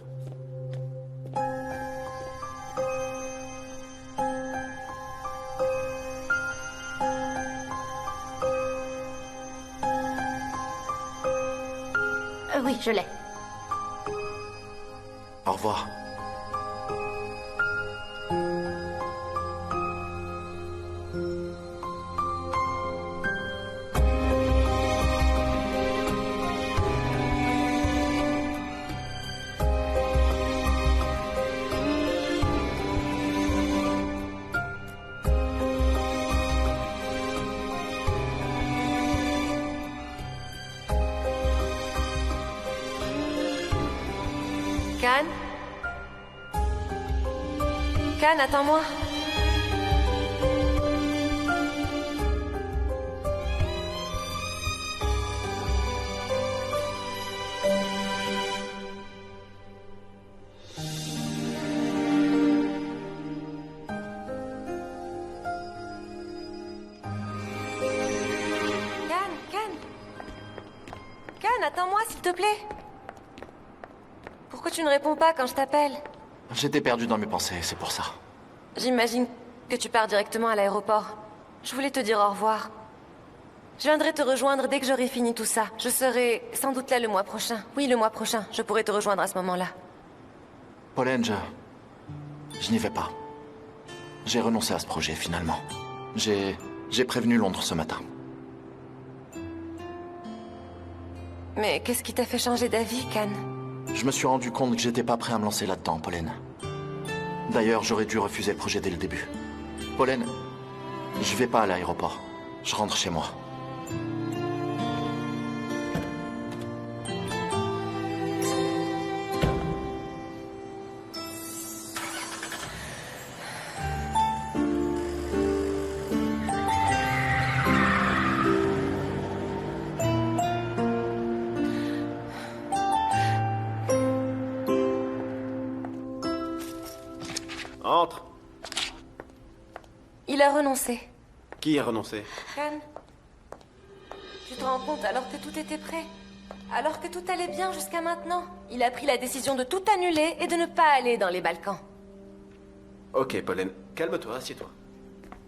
Oui, je l'ai. Au revoir. Can? Can, attends-moi. Can, attends-moi, s'il te plaît. Pourquoi tu ne réponds pas quand je t'appelle? J'étais perdu dans mes pensées, c'est pour ça. J'imagine que tu pars directement à l'aéroport. Je voulais te dire au revoir. Je viendrai te rejoindre dès que j'aurai fini tout ça. Je serai sans doute là le mois prochain. Oui, le mois prochain. Je pourrai te rejoindre à ce moment-là. Pollen, je n'y vais pas. J'ai renoncé à ce projet, finalement. J'ai prévenu Londres ce matin. Mais qu'est-ce qui t'a fait changer d'avis, Can? Je me suis rendu compte que j'étais pas prêt à me lancer là-dedans, Pollen. D'ailleurs, j'aurais dû refuser le projet dès le début. Pollen, je vais pas à l'aéroport. Je rentre chez moi. Entre. Il a renoncé. Qui a renoncé? Can, tu te rends compte alors que tout était prêt? Alors que tout allait bien jusqu'à maintenant? Il a pris la décision de tout annuler et de ne pas aller dans les Balkans. Ok, Pollen, calme-toi, assieds-toi.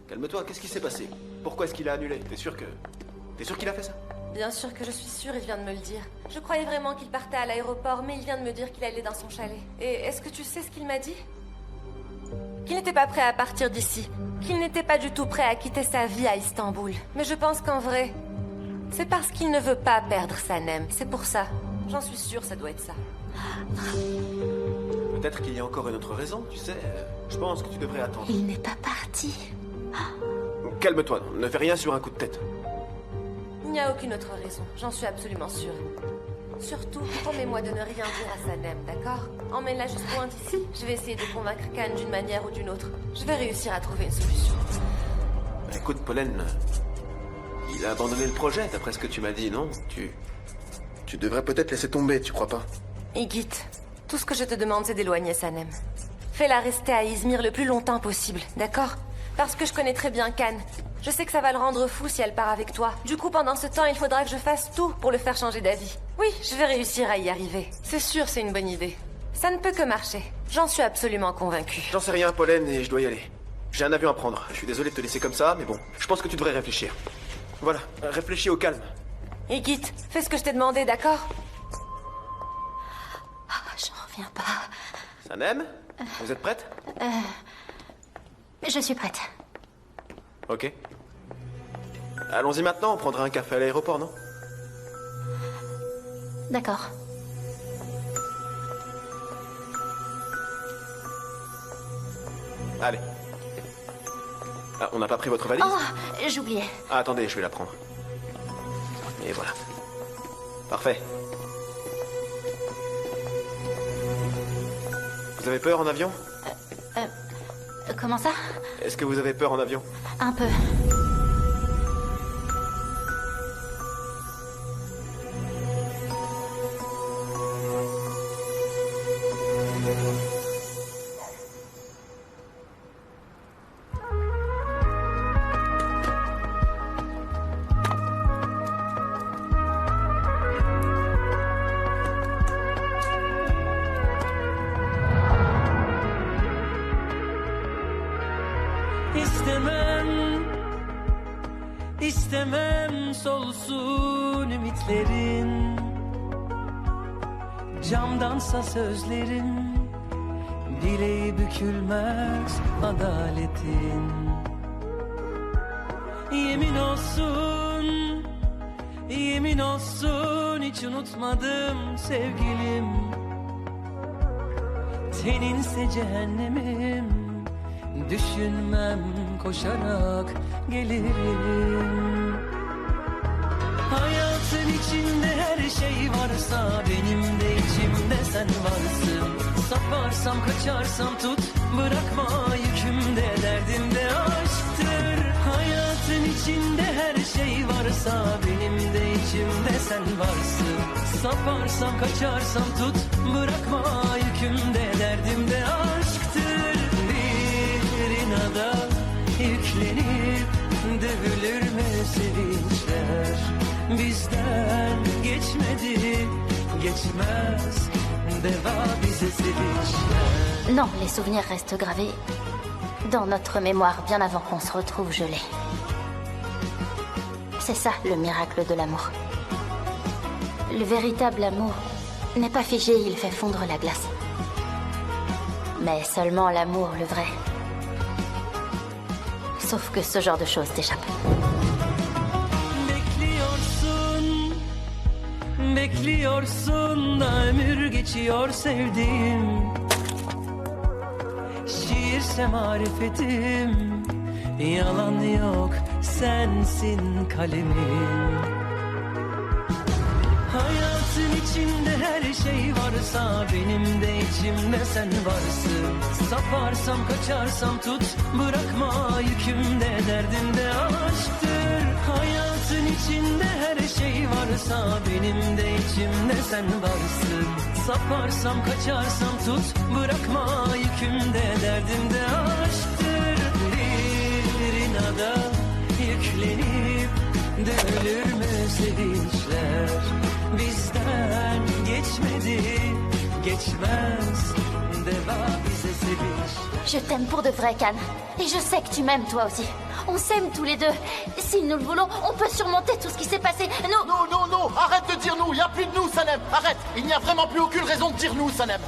Calme-toi, qu'est-ce qui s'est passé? Pourquoi est-ce qu'il a annulé? T'es sûr qu'il a fait ça? Bien sûr que je suis sûre, il vient de me le dire. Je croyais vraiment qu'il partait à l'aéroport, mais il vient de me dire qu'il allait dans son chalet. Et est-ce que tu sais ce qu'il m'a dit? Qu'il n'était pas prêt à partir d'ici. Qu'il n'était pas du tout prêt à quitter sa vie à Istanbul. Mais je pense qu'en vrai, c'est parce qu'il ne veut pas perdre Sanem. C'est pour ça. J'en suis sûre, ça doit être ça. Peut-être qu'il y a encore une autre raison, tu sais. Je pense que tu devrais attendre. Il n'est pas parti. Calme-toi, ne fais rien sur un coup de tête. Il n'y a aucune autre raison. J'en suis absolument sûre. Surtout, promets-moi de ne rien dire à Sanem, d'accord? Emmène-la juste loin d'ici. Je vais essayer de convaincre Can d'une manière ou d'une autre. Je vais réussir à trouver une solution. Écoute, Pollen, il a abandonné le projet, d'après ce que tu m'as dit, non? Tu devrais peut-être laisser tomber, tu crois pas? Igit, tout ce que je te demande, c'est d'éloigner Sanem. Fais-la rester à Izmir le plus longtemps possible, d'accord? Parce que je connais très bien Can. Je sais que ça va le rendre fou si elle part avec toi. Du coup, pendant ce temps, il faudra que je fasse tout pour le faire changer d'avis. Oui, je vais réussir à y arriver. C'est sûr, c'est une bonne idée. Ça ne peut que marcher. J'en suis absolument convaincue. J'en sais rien, Pollen, et je dois y aller. J'ai un avion à prendre. Je suis désolé de te laisser comme ça, mais bon, je pense que tu devrais réfléchir. Voilà, réfléchis au calme. Igit, fais ce que je t'ai demandé, d'accord? J'en reviens pas. Sanem, vous êtes prête? Je suis prête. Ok. Allons-y maintenant, on prendra un café à l'aéroport, non? D'accord. Allez. Ah, on n'a pas pris votre valise? Oh, j'oubliais. Ah, attendez, je vais la prendre. Et voilà. Parfait. Vous avez peur en avion? Comment ça? Est-ce que vous avez peur en avion? Un peu. İstemem solsun ümitlerin, camdansa sözlerin, dileği bükülmez adaletin. Yemin olsun hiç unutmadım sevgilim. Teninse cehennemim, düşünmem koşarak gelirim. Hayatın içinde her şey varsa benim de içimde sen varsın. Saparsam kaçarsam tut, bırakma yükümde, derdim de aşktır. Hayatın içinde her şey varsa benim de içimde sen varsın. Saparsam kaçarsam tut, bırakma yükümde, derdim de aşktır. Bir inada yüklenip dövülür mü sevinçler bizden geçmedi, geçmez. Deva bize sevişler. Non, les souvenirs restent gravés dans notre mémoire bien avant qu'on se retrouve gelés. C'est ça le miracle de l'amour. Le véritable amour n'est pas figé, il fait fondre la glace. Mais seulement l'amour, le vrai. Sauf que ce genre de choses t'échappe. Bekliyorsun, bekliyorsun da ömür geçiyor sevdiğim. Şiirse marifetim, yalan yok sensin kalemim. Hayatın içinde her şey varsa benim de içimde sen varsın. Saparsam kaçarsam tut bırakma yükümde derdimde aşktır. Hayatın içinde her şey varsa benim de içimde sen varsın. Saparsam kaçarsam tut bırakma yükümde derdimde aşktır. Bir inada yüklenip dönülür mü sevinçler? Bizden geçmedi, geçmez. Deva bize sevinçler. Je t'aime pour de vrai, Can. Et je sais que tu m'aimes toi aussi. On s'aime tous les deux. Si nous le voulons, on peut surmonter tout ce qui s'est passé. Nous... Non, non, non, arrête de dire nous, il n'y a plus de nous, Sanem. Arrête, il n'y a vraiment plus aucune raison de dire nous, Sanem.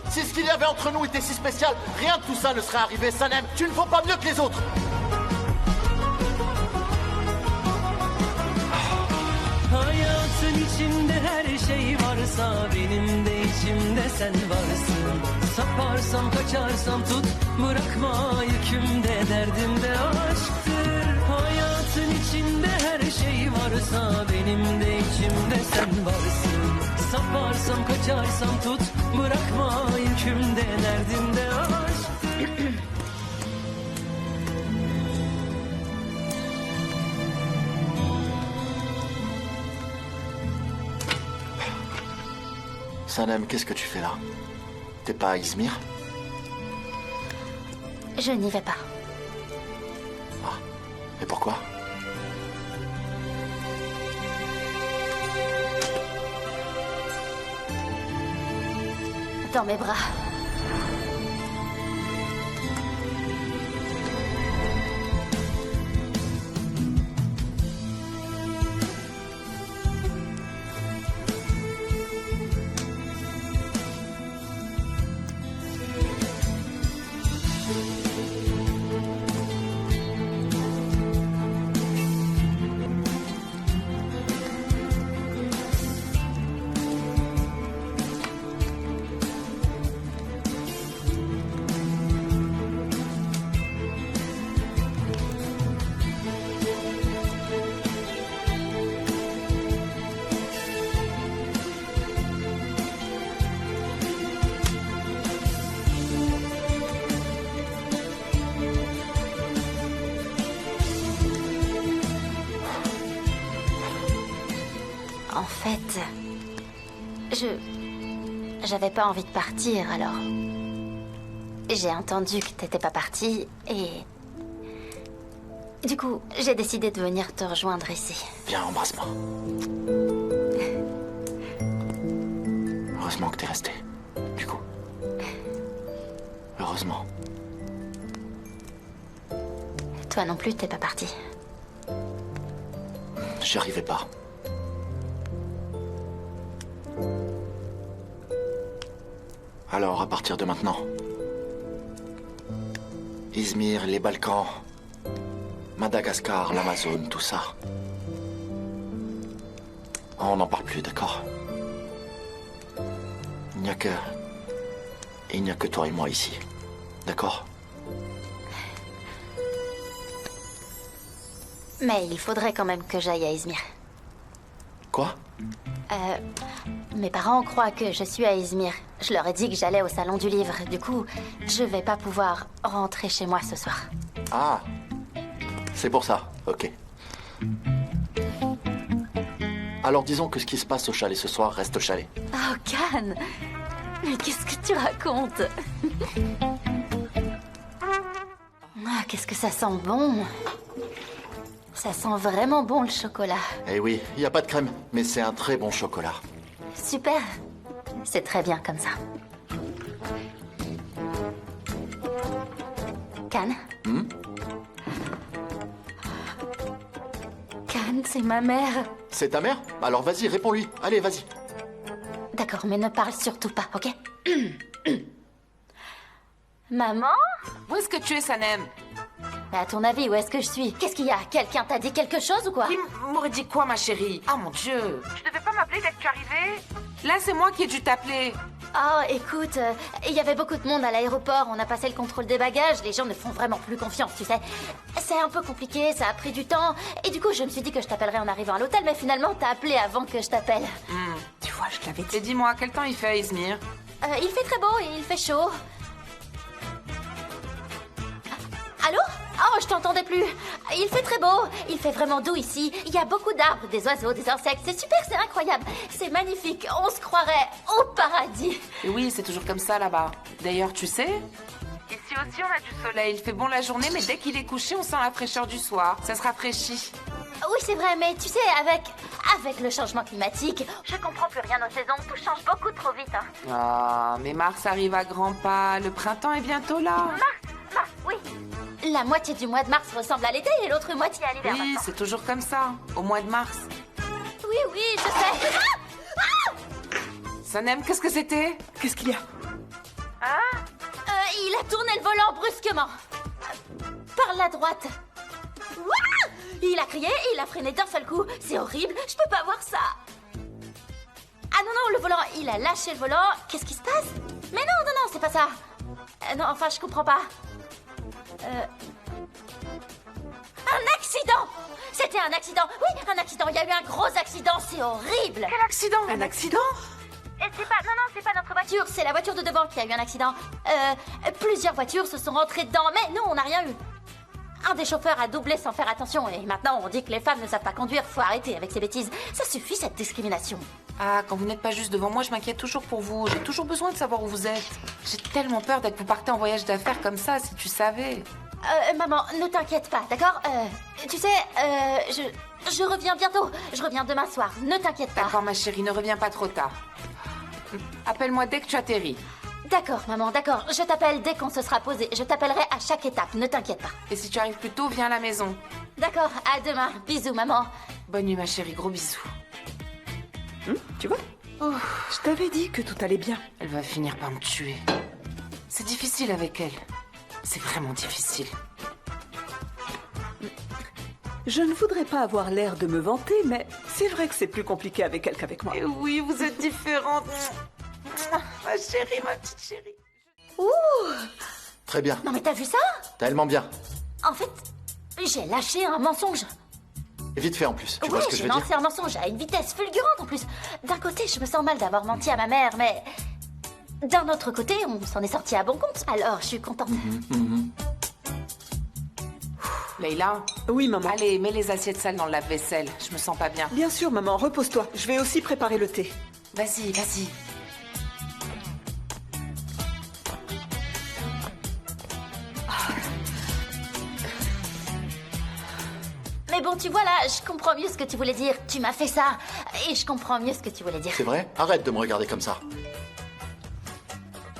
Si ce qu'il y avait entre nous était si spécial, rien de tout ça ne serait arrivé, Sanem. Tu ne vaux pas mieux que les autres. Hayatın içinde her şey varsa benim de içimde sen varsın. Saparsam kaçarsam tut bırakma yükümde derdimde aşktır. Hayatın içinde her şey varsa benim de içimde sen varsın. Saparsam kaçarsam tut bırakma yükümde derdimde aşktır. Sanem, qu'est-ce que tu fais là? T'es pas à Izmir? Je n'y vais pas. Ah, et pourquoi? Dans mes bras. En fait, j'avais pas envie de partir, alors... J'ai entendu que t'étais pas parti, et... Du coup, j'ai décidé de venir te rejoindre ici. Viens, embrasse-moi. Heureusement que t'es resté, du coup. Heureusement. Toi non plus, t'es pas parti. J'y arrivais pas. Alors, à partir de maintenant, Izmir, les Balkans, Madagascar, l'Amazone, tout ça. On n'en parle plus, d'accord? Il n'y a que toi et moi ici, d'accord? Mais il faudrait quand même que j'aille à Izmir. Quoi? Mes parents croient que je suis à Izmir. Je leur ai dit que j'allais au salon du livre. Du coup, je vais pas pouvoir rentrer chez moi ce soir. Ah, c'est pour ça, ok. Alors disons que ce qui se passe au chalet ce soir reste au chalet. Oh, Can! Mais qu'est-ce que tu racontes? Ah, qu'est-ce que ça sent bon! Ça sent vraiment bon le chocolat. Eh oui, il n'y a pas de crème, mais c'est un très bon chocolat. Super. C'est très bien comme ça. Can? Can, c'est ma mère. C'est ta mère? Alors vas-y, réponds-lui. Allez, vas-y. D'accord, mais ne parle surtout pas, ok? Maman? Où est-ce que tu es, Sanem? Mais à ton avis, où est-ce que je suis? Qu'est-ce qu'il y a? Quelqu'un t'a dit quelque chose ou quoi? Qui m'aurait dit quoi, ma chérie? Ah, mon Dieu. Tu devais pas m'appeler dès que tu arrivais? Là, c'est moi qui ai dû t'appeler. Oh, écoute, il y avait beaucoup de monde à l'aéroport, on a passé le contrôle des bagages, les gens ne font vraiment plus confiance, tu sais. C'est un peu compliqué, ça a pris du temps, et du coup, je me suis dit que je t'appellerais en arrivant à l'hôtel, mais finalement, t'as appelé avant que je t'appelle. Tu vois, je l'avais dit. Et dis-moi, quel temps il fait à Izmir? Il fait très beau et il fait chaud. Allô? Oh, je t'entendais plus. Il fait très beau, il fait vraiment doux ici. Il y a beaucoup d'arbres, des oiseaux, des insectes. C'est super, c'est incroyable. C'est magnifique, on se croirait au paradis. Et oui, c'est toujours comme ça là-bas. D'ailleurs, tu sais, ici aussi on a du soleil. Il fait bon la journée, mais dès qu'il est couché, on sent la fraîcheur du soir. Ça se rafraîchit. Oui, c'est vrai, mais tu sais, avec le changement climatique, je comprends plus rien aux saisons. Tout change beaucoup trop vite. Hein. Ah, mais mars arrive à grands pas. Le printemps est bientôt là. Mars, oui. La moitié du mois de mars ressemble à l'été et l'autre moitié à l'hiver. Oui, c'est toujours comme ça, au mois de mars. Oui, je sais. Sanem, qu'est-ce que c'était? Qu'est-ce qu'il y a? Il a tourné le volant brusquement. Par la droite. Ouah! Il a crié et il a freiné d'un seul coup. C'est horrible, je peux pas voir ça. Ah non, le volant, il a lâché le volant. Qu'est-ce qui se passe? Mais non, c'est pas ça. Non, enfin, je comprends pas. Un accident! C'était un accident! Oui, un accident! Il y a eu un gros accident, c'est horrible! Quel accident? Un accident? C'est pas notre voiture, c'est la voiture de devant qui a eu un accident. Plusieurs voitures se sont rentrées dedans, mais nous, on n'a rien eu. Un des chauffeurs a doublé sans faire attention, et maintenant on dit que les femmes ne savent pas conduire, faut arrêter avec ces bêtises. Ça suffit, cette discrimination. Ah, quand vous n'êtes pas juste devant moi, je m'inquiète toujours pour vous. J'ai toujours besoin de savoir où vous êtes. J'ai tellement peur d'être vous partez en voyage d'affaires comme ça, si tu savais. Maman, ne t'inquiète pas, d'accord? Tu sais, je reviens bientôt. Je reviens demain soir, ne t'inquiète pas. D'accord, ma chérie, ne reviens pas trop tard. Appelle-moi dès que tu atterris. D'accord, maman, d'accord. Je t'appelle dès qu'on se sera posé. Je t'appellerai à chaque étape, ne t'inquiète pas. Et si tu arrives plus tôt, viens à la maison. D'accord, à demain. Bisous, maman. Bonne nuit, ma chérie, gros bisous. Tu vois? Je t'avais dit que tout allait bien. Elle va finir par me tuer. C'est difficile avec elle. C'est vraiment difficile. Je ne voudrais pas avoir l'air de me vanter, mais c'est vrai que c'est plus compliqué avec elle qu'avec moi. Et oui, vous êtes différentes. Ma chérie, ma petite chérie. Ouh! Très bien. Non mais t'as vu ça? Tellement bien. En fait, j'ai lâché un mensonge. Vite fait en plus, tu vois ce que je veux j'ai dire? lancé un mensonge à une vitesse fulgurante en plus. D'un côté, je me sens mal d'avoir menti à ma mère, mais... D'un autre côté, on s'en est sorti à bon compte. Alors, je suis contente. Leïla? Oui, maman. Allez, mets les assiettes sales dans le lave-vaisselle. Je me sens pas bien. Bien sûr, maman, repose-toi. Je vais aussi préparer le thé. Vas-y, vas-y. Mais bon, tu vois là, je comprends mieux ce que tu voulais dire. Tu m'as fait ça, et je comprends mieux ce que tu voulais dire. C'est vrai? Arrête de me regarder comme ça.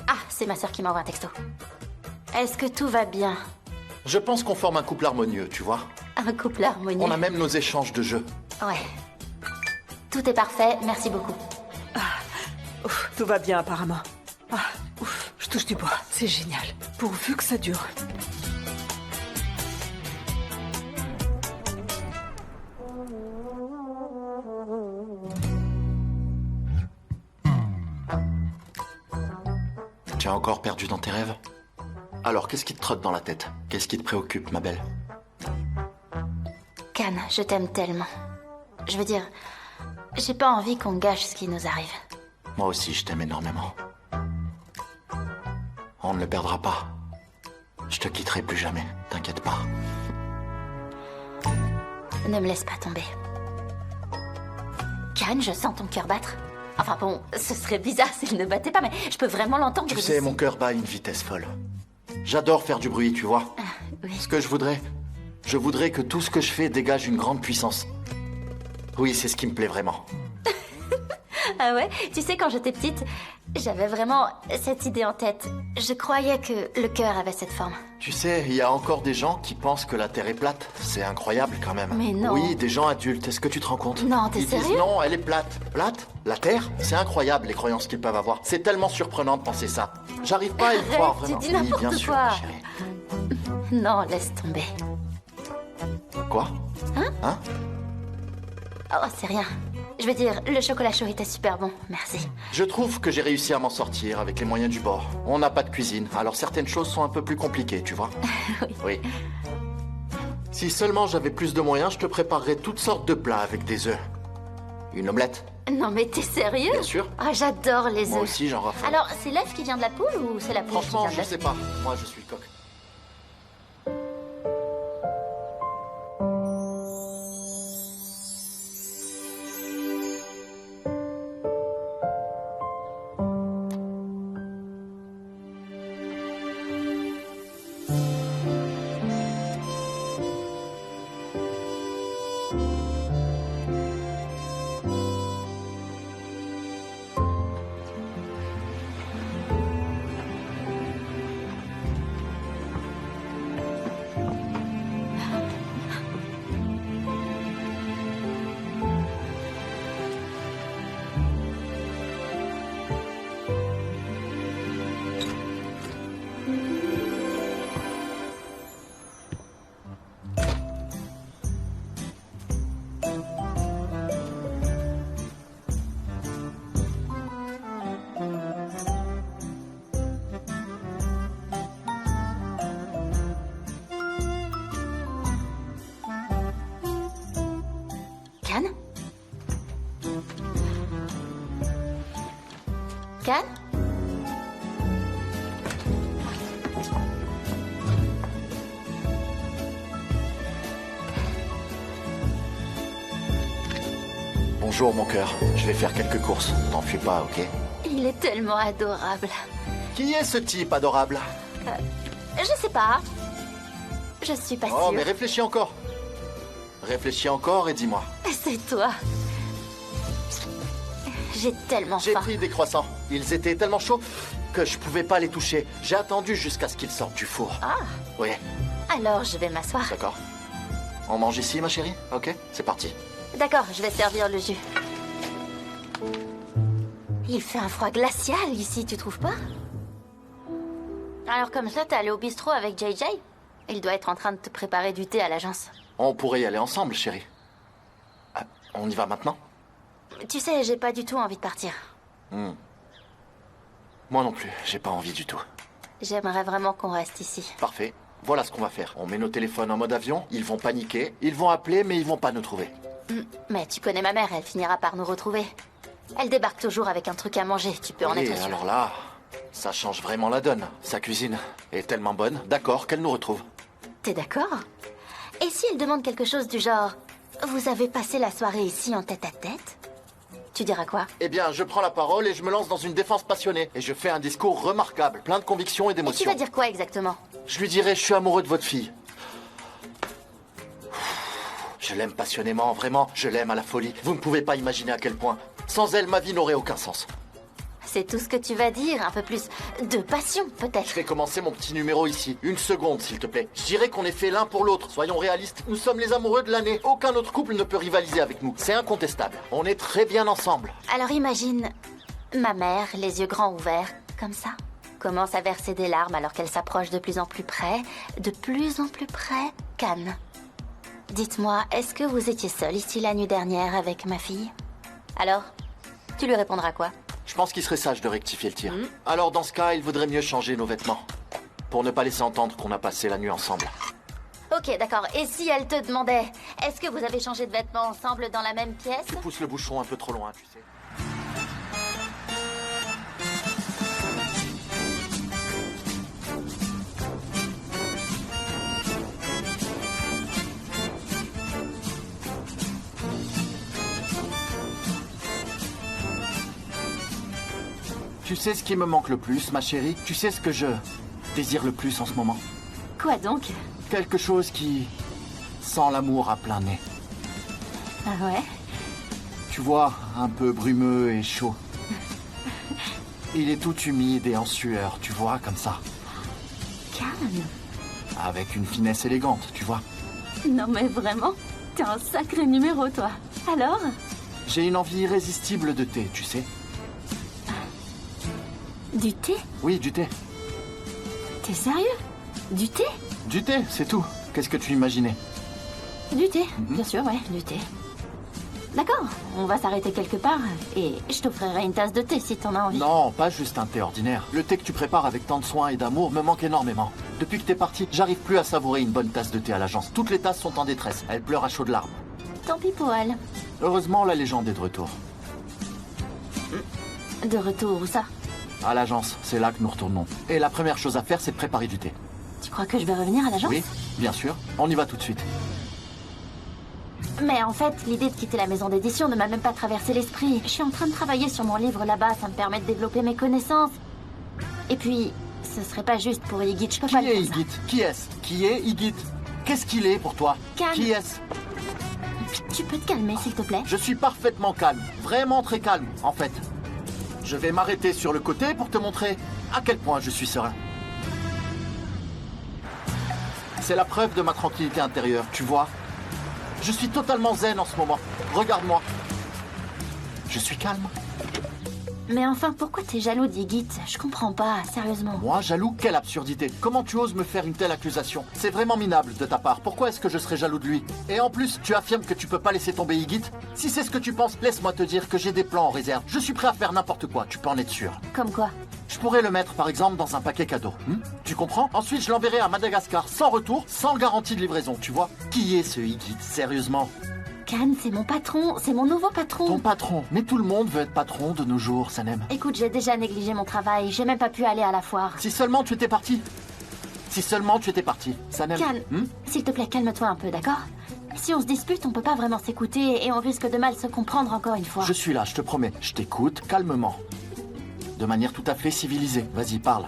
Ah, c'est ma sœur qui m'envoie un texto. Est-ce que tout va bien? Je pense qu'on forme un couple harmonieux, tu vois. Un couple harmonieux. On a même nos échanges de jeux. Ouais. Tout est parfait, merci beaucoup. Tout va bien apparemment. Je touche du bois, c'est génial. Pourvu que ça dure. Tu as encore perdu dans tes rêves? Alors, qu'est-ce qui te trotte dans la tête? Qu'est-ce qui te préoccupe, ma belle? Can, je t'aime tellement. Je veux dire, j'ai pas envie qu'on gâche ce qui nous arrive. Moi aussi, je t'aime énormément. On ne le perdra pas. Je te quitterai plus jamais, t'inquiète pas. Ne me laisse pas tomber. Can, je sens ton cœur battre. Enfin bon, ce serait bizarre s'il ne battait pas, mais je peux vraiment l'entendre. Tu sais, mon cœur bat à une vitesse folle. J'adore faire du bruit, tu vois. Oui. Ce que je voudrais, Je voudrais que tout ce que je fais dégage une grande puissance. Oui, c'est ce qui me plaît vraiment. Ah ouais? Tu sais, quand j'étais petite, j'avais vraiment cette idée en tête. Je croyais que le cœur avait cette forme. Tu sais, il y a encore des gens qui pensent que la Terre est plate. C'est incroyable quand même. Mais non. Oui, des gens adultes. Est-ce que tu te rends compte? Non, t'es Ils disent sérieux? non, elle est plate. Plate? La Terre? C'est incroyable les croyances qu'ils peuvent avoir. C'est tellement surprenant de penser ça. J'arrive pas à y Arrête, croire tu vraiment. dis Oui, n'importe bien sûr, quoi. ma chérie. Non, laisse tomber. Quoi? Hein? Oh, c'est rien. Je veux dire, le chocolat chaud était super bon, merci. Je trouve que j'ai réussi à m'en sortir avec les moyens du bord. On n'a pas de cuisine, alors certaines choses sont un peu plus compliquées, tu vois. Oui. Si seulement j'avais plus de moyens, je te préparerais toutes sortes de plats avec des œufs. Une omelette? Non mais t'es sérieux? Bien sûr. Ah, j'adore les œufs. Moi aussi, j'en raffole. Alors, c'est l'œuf qui vient de la poule ou c'est la poule qui Franchement, vient de je l'œuf? sais pas. Moi, je suis le coq. Can? Can? Bonjour, mon cœur. Je vais faire quelques courses. T'en fais pas, ok? Il est tellement adorable. Qui est ce type adorable? Je sais pas. Je suis pas Oh, sûre. mais réfléchis encore. Réfléchis encore et dis-moi. C'est toi. J'ai tellement J'ai faim. pris des croissants. Ils étaient tellement chauds que je pouvais pas les toucher. J'ai attendu jusqu'à ce qu'ils sortent du four. Ah, Oui, alors je vais m'asseoir. d'accord. On mange ici, ma chérie? Ok, c'est parti. D'accord, je vais servir le jus. Il fait un froid glacial ici, tu trouves pas? Alors comme ça, t'es allé au bistrot avec JJ? Il doit être en train de te préparer du thé à l'agence. On pourrait y aller ensemble, chérie. Ah, on y va maintenant? Tu sais, j'ai pas du tout envie de partir. Moi non plus, j'ai pas envie du tout. J'aimerais vraiment qu'on reste ici. Parfait. Voilà ce qu'on va faire. On met nos téléphones en mode avion, ils vont paniquer, ils vont appeler, mais ils vont pas nous trouver. Mais tu connais ma mère, elle finira par nous retrouver. Elle débarque toujours avec un truc à manger, tu peux en Oui, être sûr. alors là, ça change vraiment la donne. Sa cuisine est tellement bonne, d'accord, qu'elle nous retrouve. T'es d'accord? Et si elle demande quelque chose du genre « Vous avez passé la soirée ici en tête-à-tête ?» Tu diras quoi? Eh bien, je prends la parole et je me lance dans une défense passionnée. Et je fais un discours remarquable, plein de conviction et Et tu d'émotion. vas dire quoi exactement? Je lui dirai, je suis amoureux de votre fille. Je l'aime passionnément, vraiment, je l'aime à la folie. Vous ne pouvez pas imaginer à quel point. Sans elle, ma vie n'aurait aucun sens. C'est tout ce que tu vas dire, un peu plus de passion, Je peut-être. vais commencer mon petit numéro ici. Une seconde, s'il te plaît. Je dirais qu'on est fait l'un pour l'autre. Soyons réalistes. Nous sommes les amoureux de l'année. Aucun autre couple ne peut rivaliser avec nous. C'est incontestable. On est très bien ensemble. Alors imagine ma mère, les yeux grands ouverts, comme ça, commence à verser des larmes alors qu'elle s'approche de plus en plus près, Can. Dites-moi, est-ce que vous étiez seul ici la nuit dernière avec ma fille? Alors, tu lui répondras quoi? Je pense qu'il serait sage de rectifier le tir. Alors dans ce cas, il vaudrait mieux changer nos vêtements. Pour ne pas laisser entendre qu'on a passé la nuit ensemble. Ok, d'accord. Et si elle te demandait, est-ce que vous avez changé de vêtements ensemble dans la même pièce? Tu pousses le bouchon un peu trop loin, tu sais. Tu sais ce qui me manque le plus, ma chérie? Tu sais ce que je désire le plus en ce moment? Quoi donc? Quelque chose qui sans l'amour à plein nez. Ah ouais? Tu vois, un peu brumeux et chaud. Il est tout humide et en sueur, tu vois, comme ça. Calme. Avec une finesse élégante, tu vois. Non mais vraiment, t'es un sacré numéro, toi. Alors? J'ai une envie irrésistible de thé, tu sais. Du thé? Oui, du thé. T'es sérieux? Du thé? Du thé, c'est tout. Qu'est-ce que tu imaginais? Du thé, bien sûr, ouais, du thé. D'accord, on va s'arrêter quelque part et je t'offrirai une tasse de thé si t'en as envie. Non, pas juste un thé ordinaire. Le thé que tu prépares avec tant de soin et d'amour me manque énormément. Depuis que t'es parti, j'arrive plus à savourer une bonne tasse de thé à l'agence. Toutes les tasses sont en détresse. Elles pleurent à chaudes larmes. Tant pis pour elle. Heureusement, la légende est de retour. De retour, où ça? À l'agence, c'est là que nous retournons. Et la première chose à faire, c'est de préparer du thé. Tu crois que je vais revenir à l'agence? Oui, bien sûr. On y va tout de suite. Mais en fait, l'idée de quitter la maison d'édition ne m'a même pas traversé l'esprit. Je suis en train de travailler sur mon livre là-bas, ça me permet de développer mes connaissances. Et puis, ce serait pas juste pour Igit, je peux pas le faire. Qui est Igit? Qui est-ce? Qui est Igit? Qu'est-ce qu'il est pour toi? Calme. Qui est-ce? Tu peux te calmer, s'il te plaît? Je suis parfaitement calme. Vraiment très calme, en fait. Je vais m'arrêter sur le côté pour te montrer à quel point je suis serein. C'est la preuve de ma tranquillité intérieure, tu vois. Je suis totalement zen en ce moment. Regarde-moi. Je suis calme. Mais enfin, pourquoi t'es jaloux d'Igit? Je comprends pas, sérieusement. Moi, jaloux? Quelle absurdité. Comment tu oses me faire une telle accusation? C'est vraiment minable de ta part. Pourquoi est-ce que je serais jaloux de lui? Et en plus, tu affirmes que tu peux pas laisser tomber Igit? Si c'est ce que tu penses, laisse-moi te dire que j'ai des plans en réserve. Je suis prêt à faire n'importe quoi, tu peux en être sûr. Comme quoi? Je pourrais le mettre, par exemple, dans un paquet cadeau. Tu comprends? Ensuite, je l'enverrai à Madagascar, sans retour, sans garantie de livraison, tu vois? Qui est ce Igit, sérieusement? Khan, c'est mon patron, c'est mon nouveau patron. Ton patron? Mais tout le monde veut être patron de nos jours, Sanem. Écoute, j'ai déjà négligé mon travail, j'ai même pas pu aller à la foire. Si seulement tu étais parti. Si seulement tu étais parti, Sanem. Khan, s'il te plaît, calme-toi un peu, d'accord? Si on se dispute, on peut pas vraiment s'écouter et on risque de mal se comprendre encore une fois. Je suis là, je te promets. Je t'écoute calmement. De manière tout à fait civilisée. Vas-y, parle.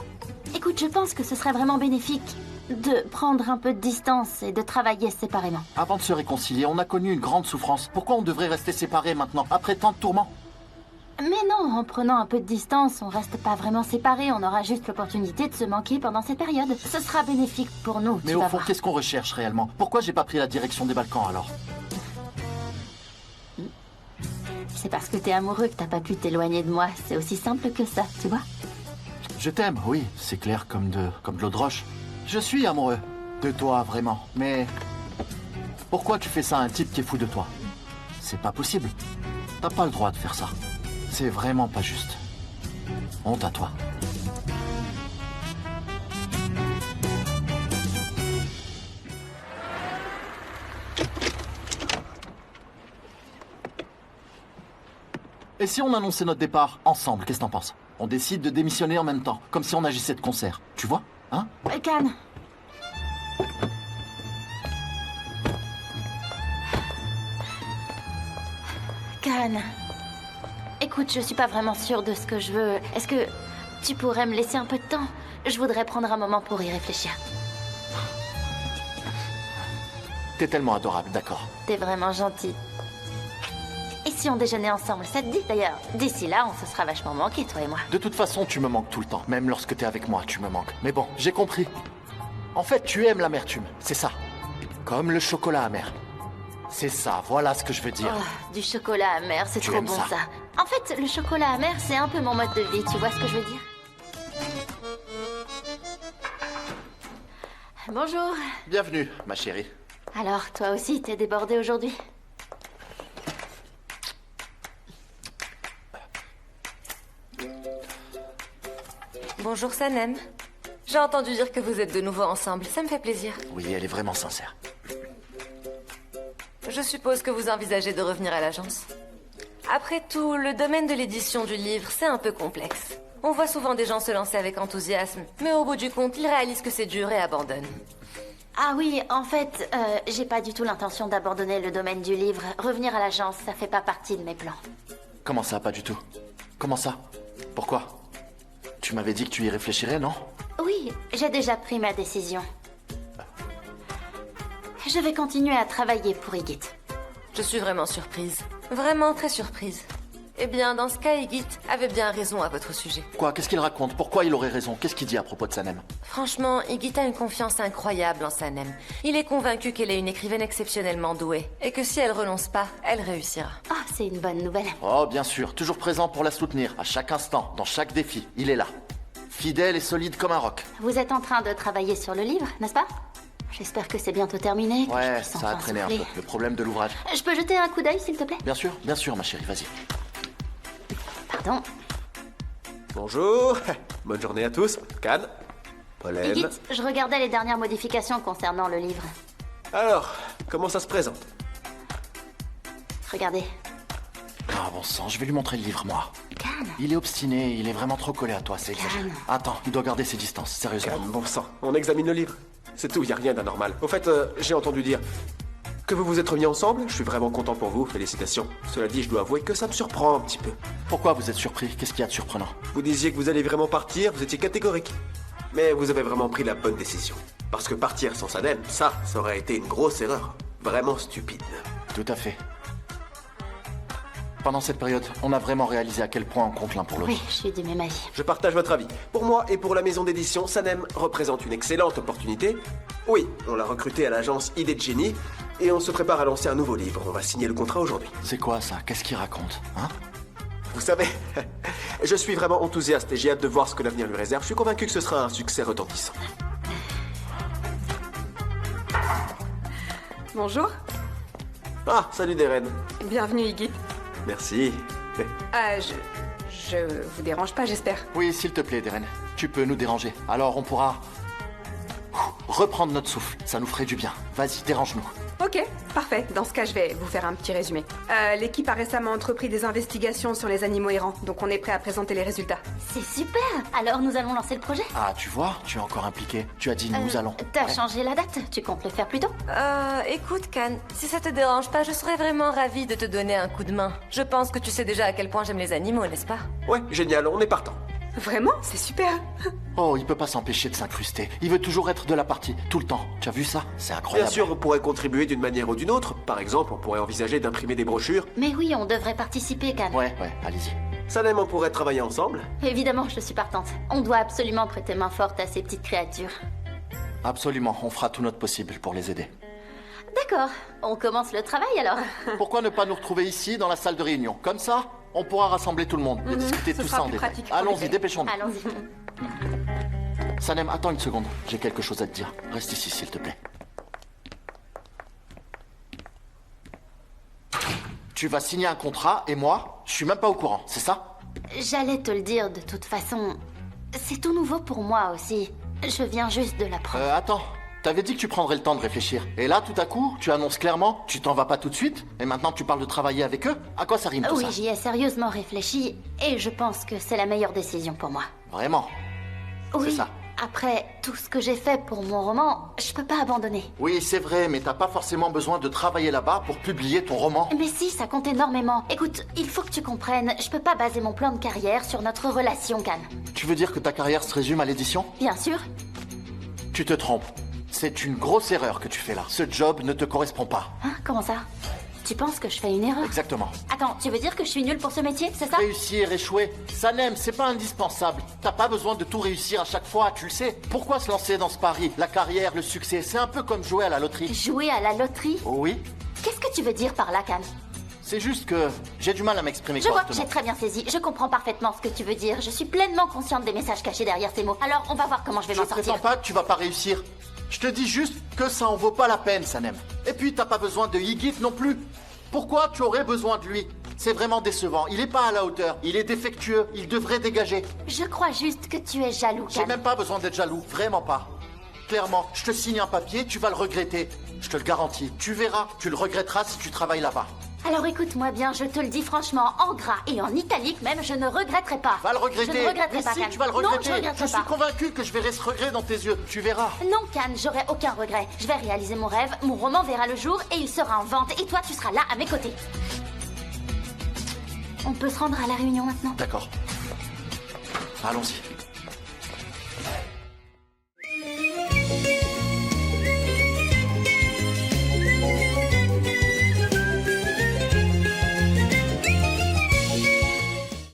Écoute, je pense que ce serait vraiment bénéfique de prendre un peu de distance et de travailler séparément. Avant de se réconcilier, on a connu une grande souffrance. Pourquoi on devrait rester séparés maintenant, après tant de tourments? Mais non, en prenant un peu de distance, on reste pas vraiment séparés. On aura juste l'opportunité de se manquer pendant cette période. Ce sera bénéfique pour nous, Mais au fond, qu'est-ce qu'on recherche réellement? Pourquoi j'ai pas pris la direction des Balkans alors? C'est parce que t'es amoureux que t'as pas pu t'éloigner de moi. C'est aussi simple que ça, tu vois? Je t'aime, oui, c'est clair comme de l'eau de roche. Je suis amoureux de toi, vraiment. Mais pourquoi tu fais ça à un type qui est fou de toi? C'est pas possible. T'as pas le droit de faire ça. C'est vraiment pas juste. Honte à toi. Et si on annonçait notre départ ensemble, qu'est-ce que t'en penses? On décide de démissionner en même temps, comme si on agissait de concert. Tu vois? Hein? Khan. Khan. Écoute, je suis pas vraiment sûre de ce que je veux. Est-ce que tu pourrais me laisser un peu de temps? Je voudrais prendre un moment pour y réfléchir. T'es tellement adorable, d'accord. T'es vraiment gentil. Et si on déjeunait ensemble, ça te dit d'ailleurs? D'ici là, on se sera vachement manqué, toi et moi. De toute façon, tu me manques tout le temps. Même lorsque t'es avec moi, tu me manques. Mais bon, j'ai compris. En fait, tu aimes l'amertume, c'est ça. Comme le chocolat amer. C'est ça, voilà ce que je veux dire. Oh, du chocolat amer, c'est Tu trop aimes bon ça. ça. En fait, le chocolat amer, c'est un peu mon mode de vie, tu vois ce que je veux dire? Bonjour. Bienvenue, ma chérie. Alors, toi aussi, t'es débordée aujourd'hui? Bonjour Sanem. J'ai entendu dire que vous êtes de nouveau ensemble, ça me fait plaisir. Oui, elle est vraiment sincère. Je suppose que vous envisagez de revenir à l'agence. Après tout, le domaine de l'édition du livre, c'est un peu complexe. On voit souvent des gens se lancer avec enthousiasme, mais au bout du compte, ils réalisent que c'est dur et abandonnent. Ah oui, en fait, j'ai pas du tout l'intention d'abandonner le domaine du livre. Revenir à l'agence, ça fait pas partie de mes plans. Comment ça, pas du tout? Comment ça? Pourquoi? Tu m'avais dit que tu y réfléchirais, non? Oui, j'ai déjà pris ma décision. Je vais continuer à travailler pour Igit. Je suis vraiment surprise. Vraiment très surprise. Eh bien, dans ce cas, Igit avait bien raison à votre sujet. Quoi? Qu'est-ce qu'il raconte? Pourquoi il aurait raison? Qu'est-ce qu'il dit à propos de Sanem? Franchement, Igit a une confiance incroyable en Sanem. Il est convaincu qu'elle est une écrivaine exceptionnellement douée. Et que si elle renonce pas, elle réussira. Ah, c'est une bonne nouvelle. Oh, bien sûr, toujours présent pour la soutenir, à chaque instant, dans chaque défi. Il est là. Fidèle et solide comme un roc. Vous êtes en train de travailler sur le livre, n'est-ce pas? J'espère que c'est bientôt terminé. Que je Ouais, puisse ça enfin a traîné un peu. souffler. Le problème de l'ouvrage. Je peux jeter un coup d'œil, s'il te plaît? Bien sûr, ma chérie, vas-y. Pardon. Bonjour. Bonne journée à tous. Cannes. Pollen. Igit, je regardais les dernières modifications concernant le livre. Alors, comment ça se présente? Regardez. Ah, bon sang, je vais lui montrer le livre, moi. Cannes. Il est obstiné, il est vraiment trop collé à toi, c'est exagéré. Attends, il doit garder ses distances, sérieusement. Cannes, bon sang. On examine le livre. C'est tout, y a rien d'anormal. Au fait, j'ai entendu dire que vous vous êtes remis ensemble. Je suis vraiment content pour vous, félicitations. Cela dit, je dois avouer que ça me surprend un petit peu. Pourquoi vous êtes surpris? Qu'est-ce qu'il y a de surprenant? Vous disiez que vous alliez vraiment partir, vous étiez catégorique. Mais vous avez vraiment pris la bonne décision. Parce que partir sans Sanem, ça aurait été une grosse erreur. Vraiment stupide. Tout à fait. Pendant cette période, on a vraiment réalisé à quel point on compte l'un pour l'autre. Oui, je suis du même avis. Je partage votre avis. Pour moi et pour la maison d'édition, Sanem représente une excellente opportunité. Oui, on l'a recruté à l'agence Idée de Génie et on se prépare à lancer un nouveau livre. On va signer le contrat aujourd'hui. C'est quoi ça? Qu'est-ce qu'il raconte? Hein? Vous savez, je suis vraiment enthousiaste et j'ai hâte de voir ce que l'avenir lui réserve. Je suis convaincu que ce sera un succès retentissant. Bonjour. Ah, salut Deren. Bienvenue, Igit. Merci. Je vous dérange pas, j'espère. Oui, s'il te plaît, Deren. Tu peux nous déranger. Alors on pourra reprendre notre souffle. Ça nous ferait du bien. Vas-y, dérange-nous. Ok, parfait. Dans ce cas, je vais vous faire un petit résumé. L'équipe a récemment entrepris des investigations sur les animaux errants, donc on est prêt à présenter les résultats. C'est super. Alors nous allons lancer le projet. Ah, tu vois, tu es encore impliqué. Tu as dit nous allons. T'as Ouais. changé la date? Tu comptes le faire plus tôt? Écoute, Cannes, si ça te dérange pas, je serais vraiment ravie de te donner un coup de main. Je pense que tu sais déjà à quel point j'aime les animaux, n'est-ce pas? Ouais, génial, on est partant. Vraiment? C'est super. Oh, il peut pas s'empêcher de s'incruster. Il veut toujours être de la partie, tout le temps. Tu as vu ça? C'est incroyable. Bien sûr, vous pourrez contribuer d'une manière ou d'une autre. Par exemple, on pourrait envisager d'imprimer des brochures. Mais oui, on devrait participer, Cannes. Ouais, allez-y. Sanem, on pourrait travailler ensemble. Évidemment, je suis partante. On doit absolument prêter main forte à ces petites créatures. Absolument, on fera tout notre possible pour les aider. D'accord, on commence le travail alors. Pourquoi ne pas nous retrouver ici, dans la salle de réunion? Comme ça, on pourra rassembler tout le monde et discuter ce tout sera ça en plus détail. pratique pour Allons-y, les- dépêchons-nous. Allons-y. Sanem, attends une seconde. J'ai quelque chose à te dire. Reste ici, s'il te plaît. Tu vas signer un contrat et moi, je suis même pas au courant, c'est ça? J'allais te le dire de toute façon. C'est tout nouveau pour moi aussi. Je viens juste de l'apprendre. Attends. T'avais dit que tu prendrais le temps de réfléchir. Et là, tout à coup, tu annonces clairement, tu t'en vas pas tout de suite, et maintenant tu parles de travailler avec eux? À quoi ça rime tout Oui, ça? j'y ai sérieusement réfléchi et je pense que c'est la meilleure décision pour moi. Vraiment? Oui. C'est ça. Après tout ce que j'ai fait pour mon roman, je peux pas abandonner. Oui, c'est vrai, mais t'as pas forcément besoin de travailler là-bas pour publier ton roman. Mais si, ça compte énormément. Écoute, il faut que tu comprennes, je peux pas baser mon plan de carrière sur notre relation, Cannes. Tu veux dire que ta carrière se résume à l'édition? Bien sûr. Tu te trompes. C'est une grosse erreur que tu fais là. Ce job ne te correspond pas. Hein, comment ça? Tu penses que je fais une erreur? Exactement. Attends, tu veux dire que je suis nulle pour ce métier, c'est ça? Réussir, échouer, Sanem, c'est pas indispensable. T'as pas besoin de tout réussir à chaque fois, tu le sais. Pourquoi se lancer dans ce pari? La carrière, le succès, c'est un peu comme jouer à la loterie. Jouer à la loterie? Oui. Qu'est-ce que tu veux dire par là, Cannes? C'est juste que j'ai du mal à m'exprimer Je vois, correctement. j'ai très bien saisi. Je comprends parfaitement ce que tu veux dire. Je suis pleinement consciente des messages cachés derrière ces mots. Alors, on va voir comment je vais Je m'en sortir. prétends pas que tu vas pas réussir. Je te dis juste que ça en vaut pas la peine, Sanem. Et puis, t'as pas besoin de Igit non plus. Pourquoi tu aurais besoin de lui? C'est vraiment décevant. Il est pas à la hauteur. Il est défectueux. Il devrait dégager. Je crois juste que tu es jaloux, J'ai Cannes. même pas besoin d'être jaloux. Vraiment pas. Clairement, je te signe un papier, tu vas le regretter. Je te le garantis. Tu verras, tu le regretteras si tu travailles là-bas. Alors écoute-moi bien, je te le dis franchement, en gras et en italique même, je ne regretterai pas. Va le regretter. Je ne regretterai Mais pas, si, Cannes. tu vas le Non, regretter. je regretterai suis pas. convaincu que je verrai ce regret dans tes yeux. Tu verras. Non, Cannes, j'aurai aucun regret. Je vais réaliser mon rêve, mon roman verra le jour et il sera en vente. Et toi, tu seras là à mes côtés. On peut se rendre à la réunion maintenant? D'accord. Allons-y.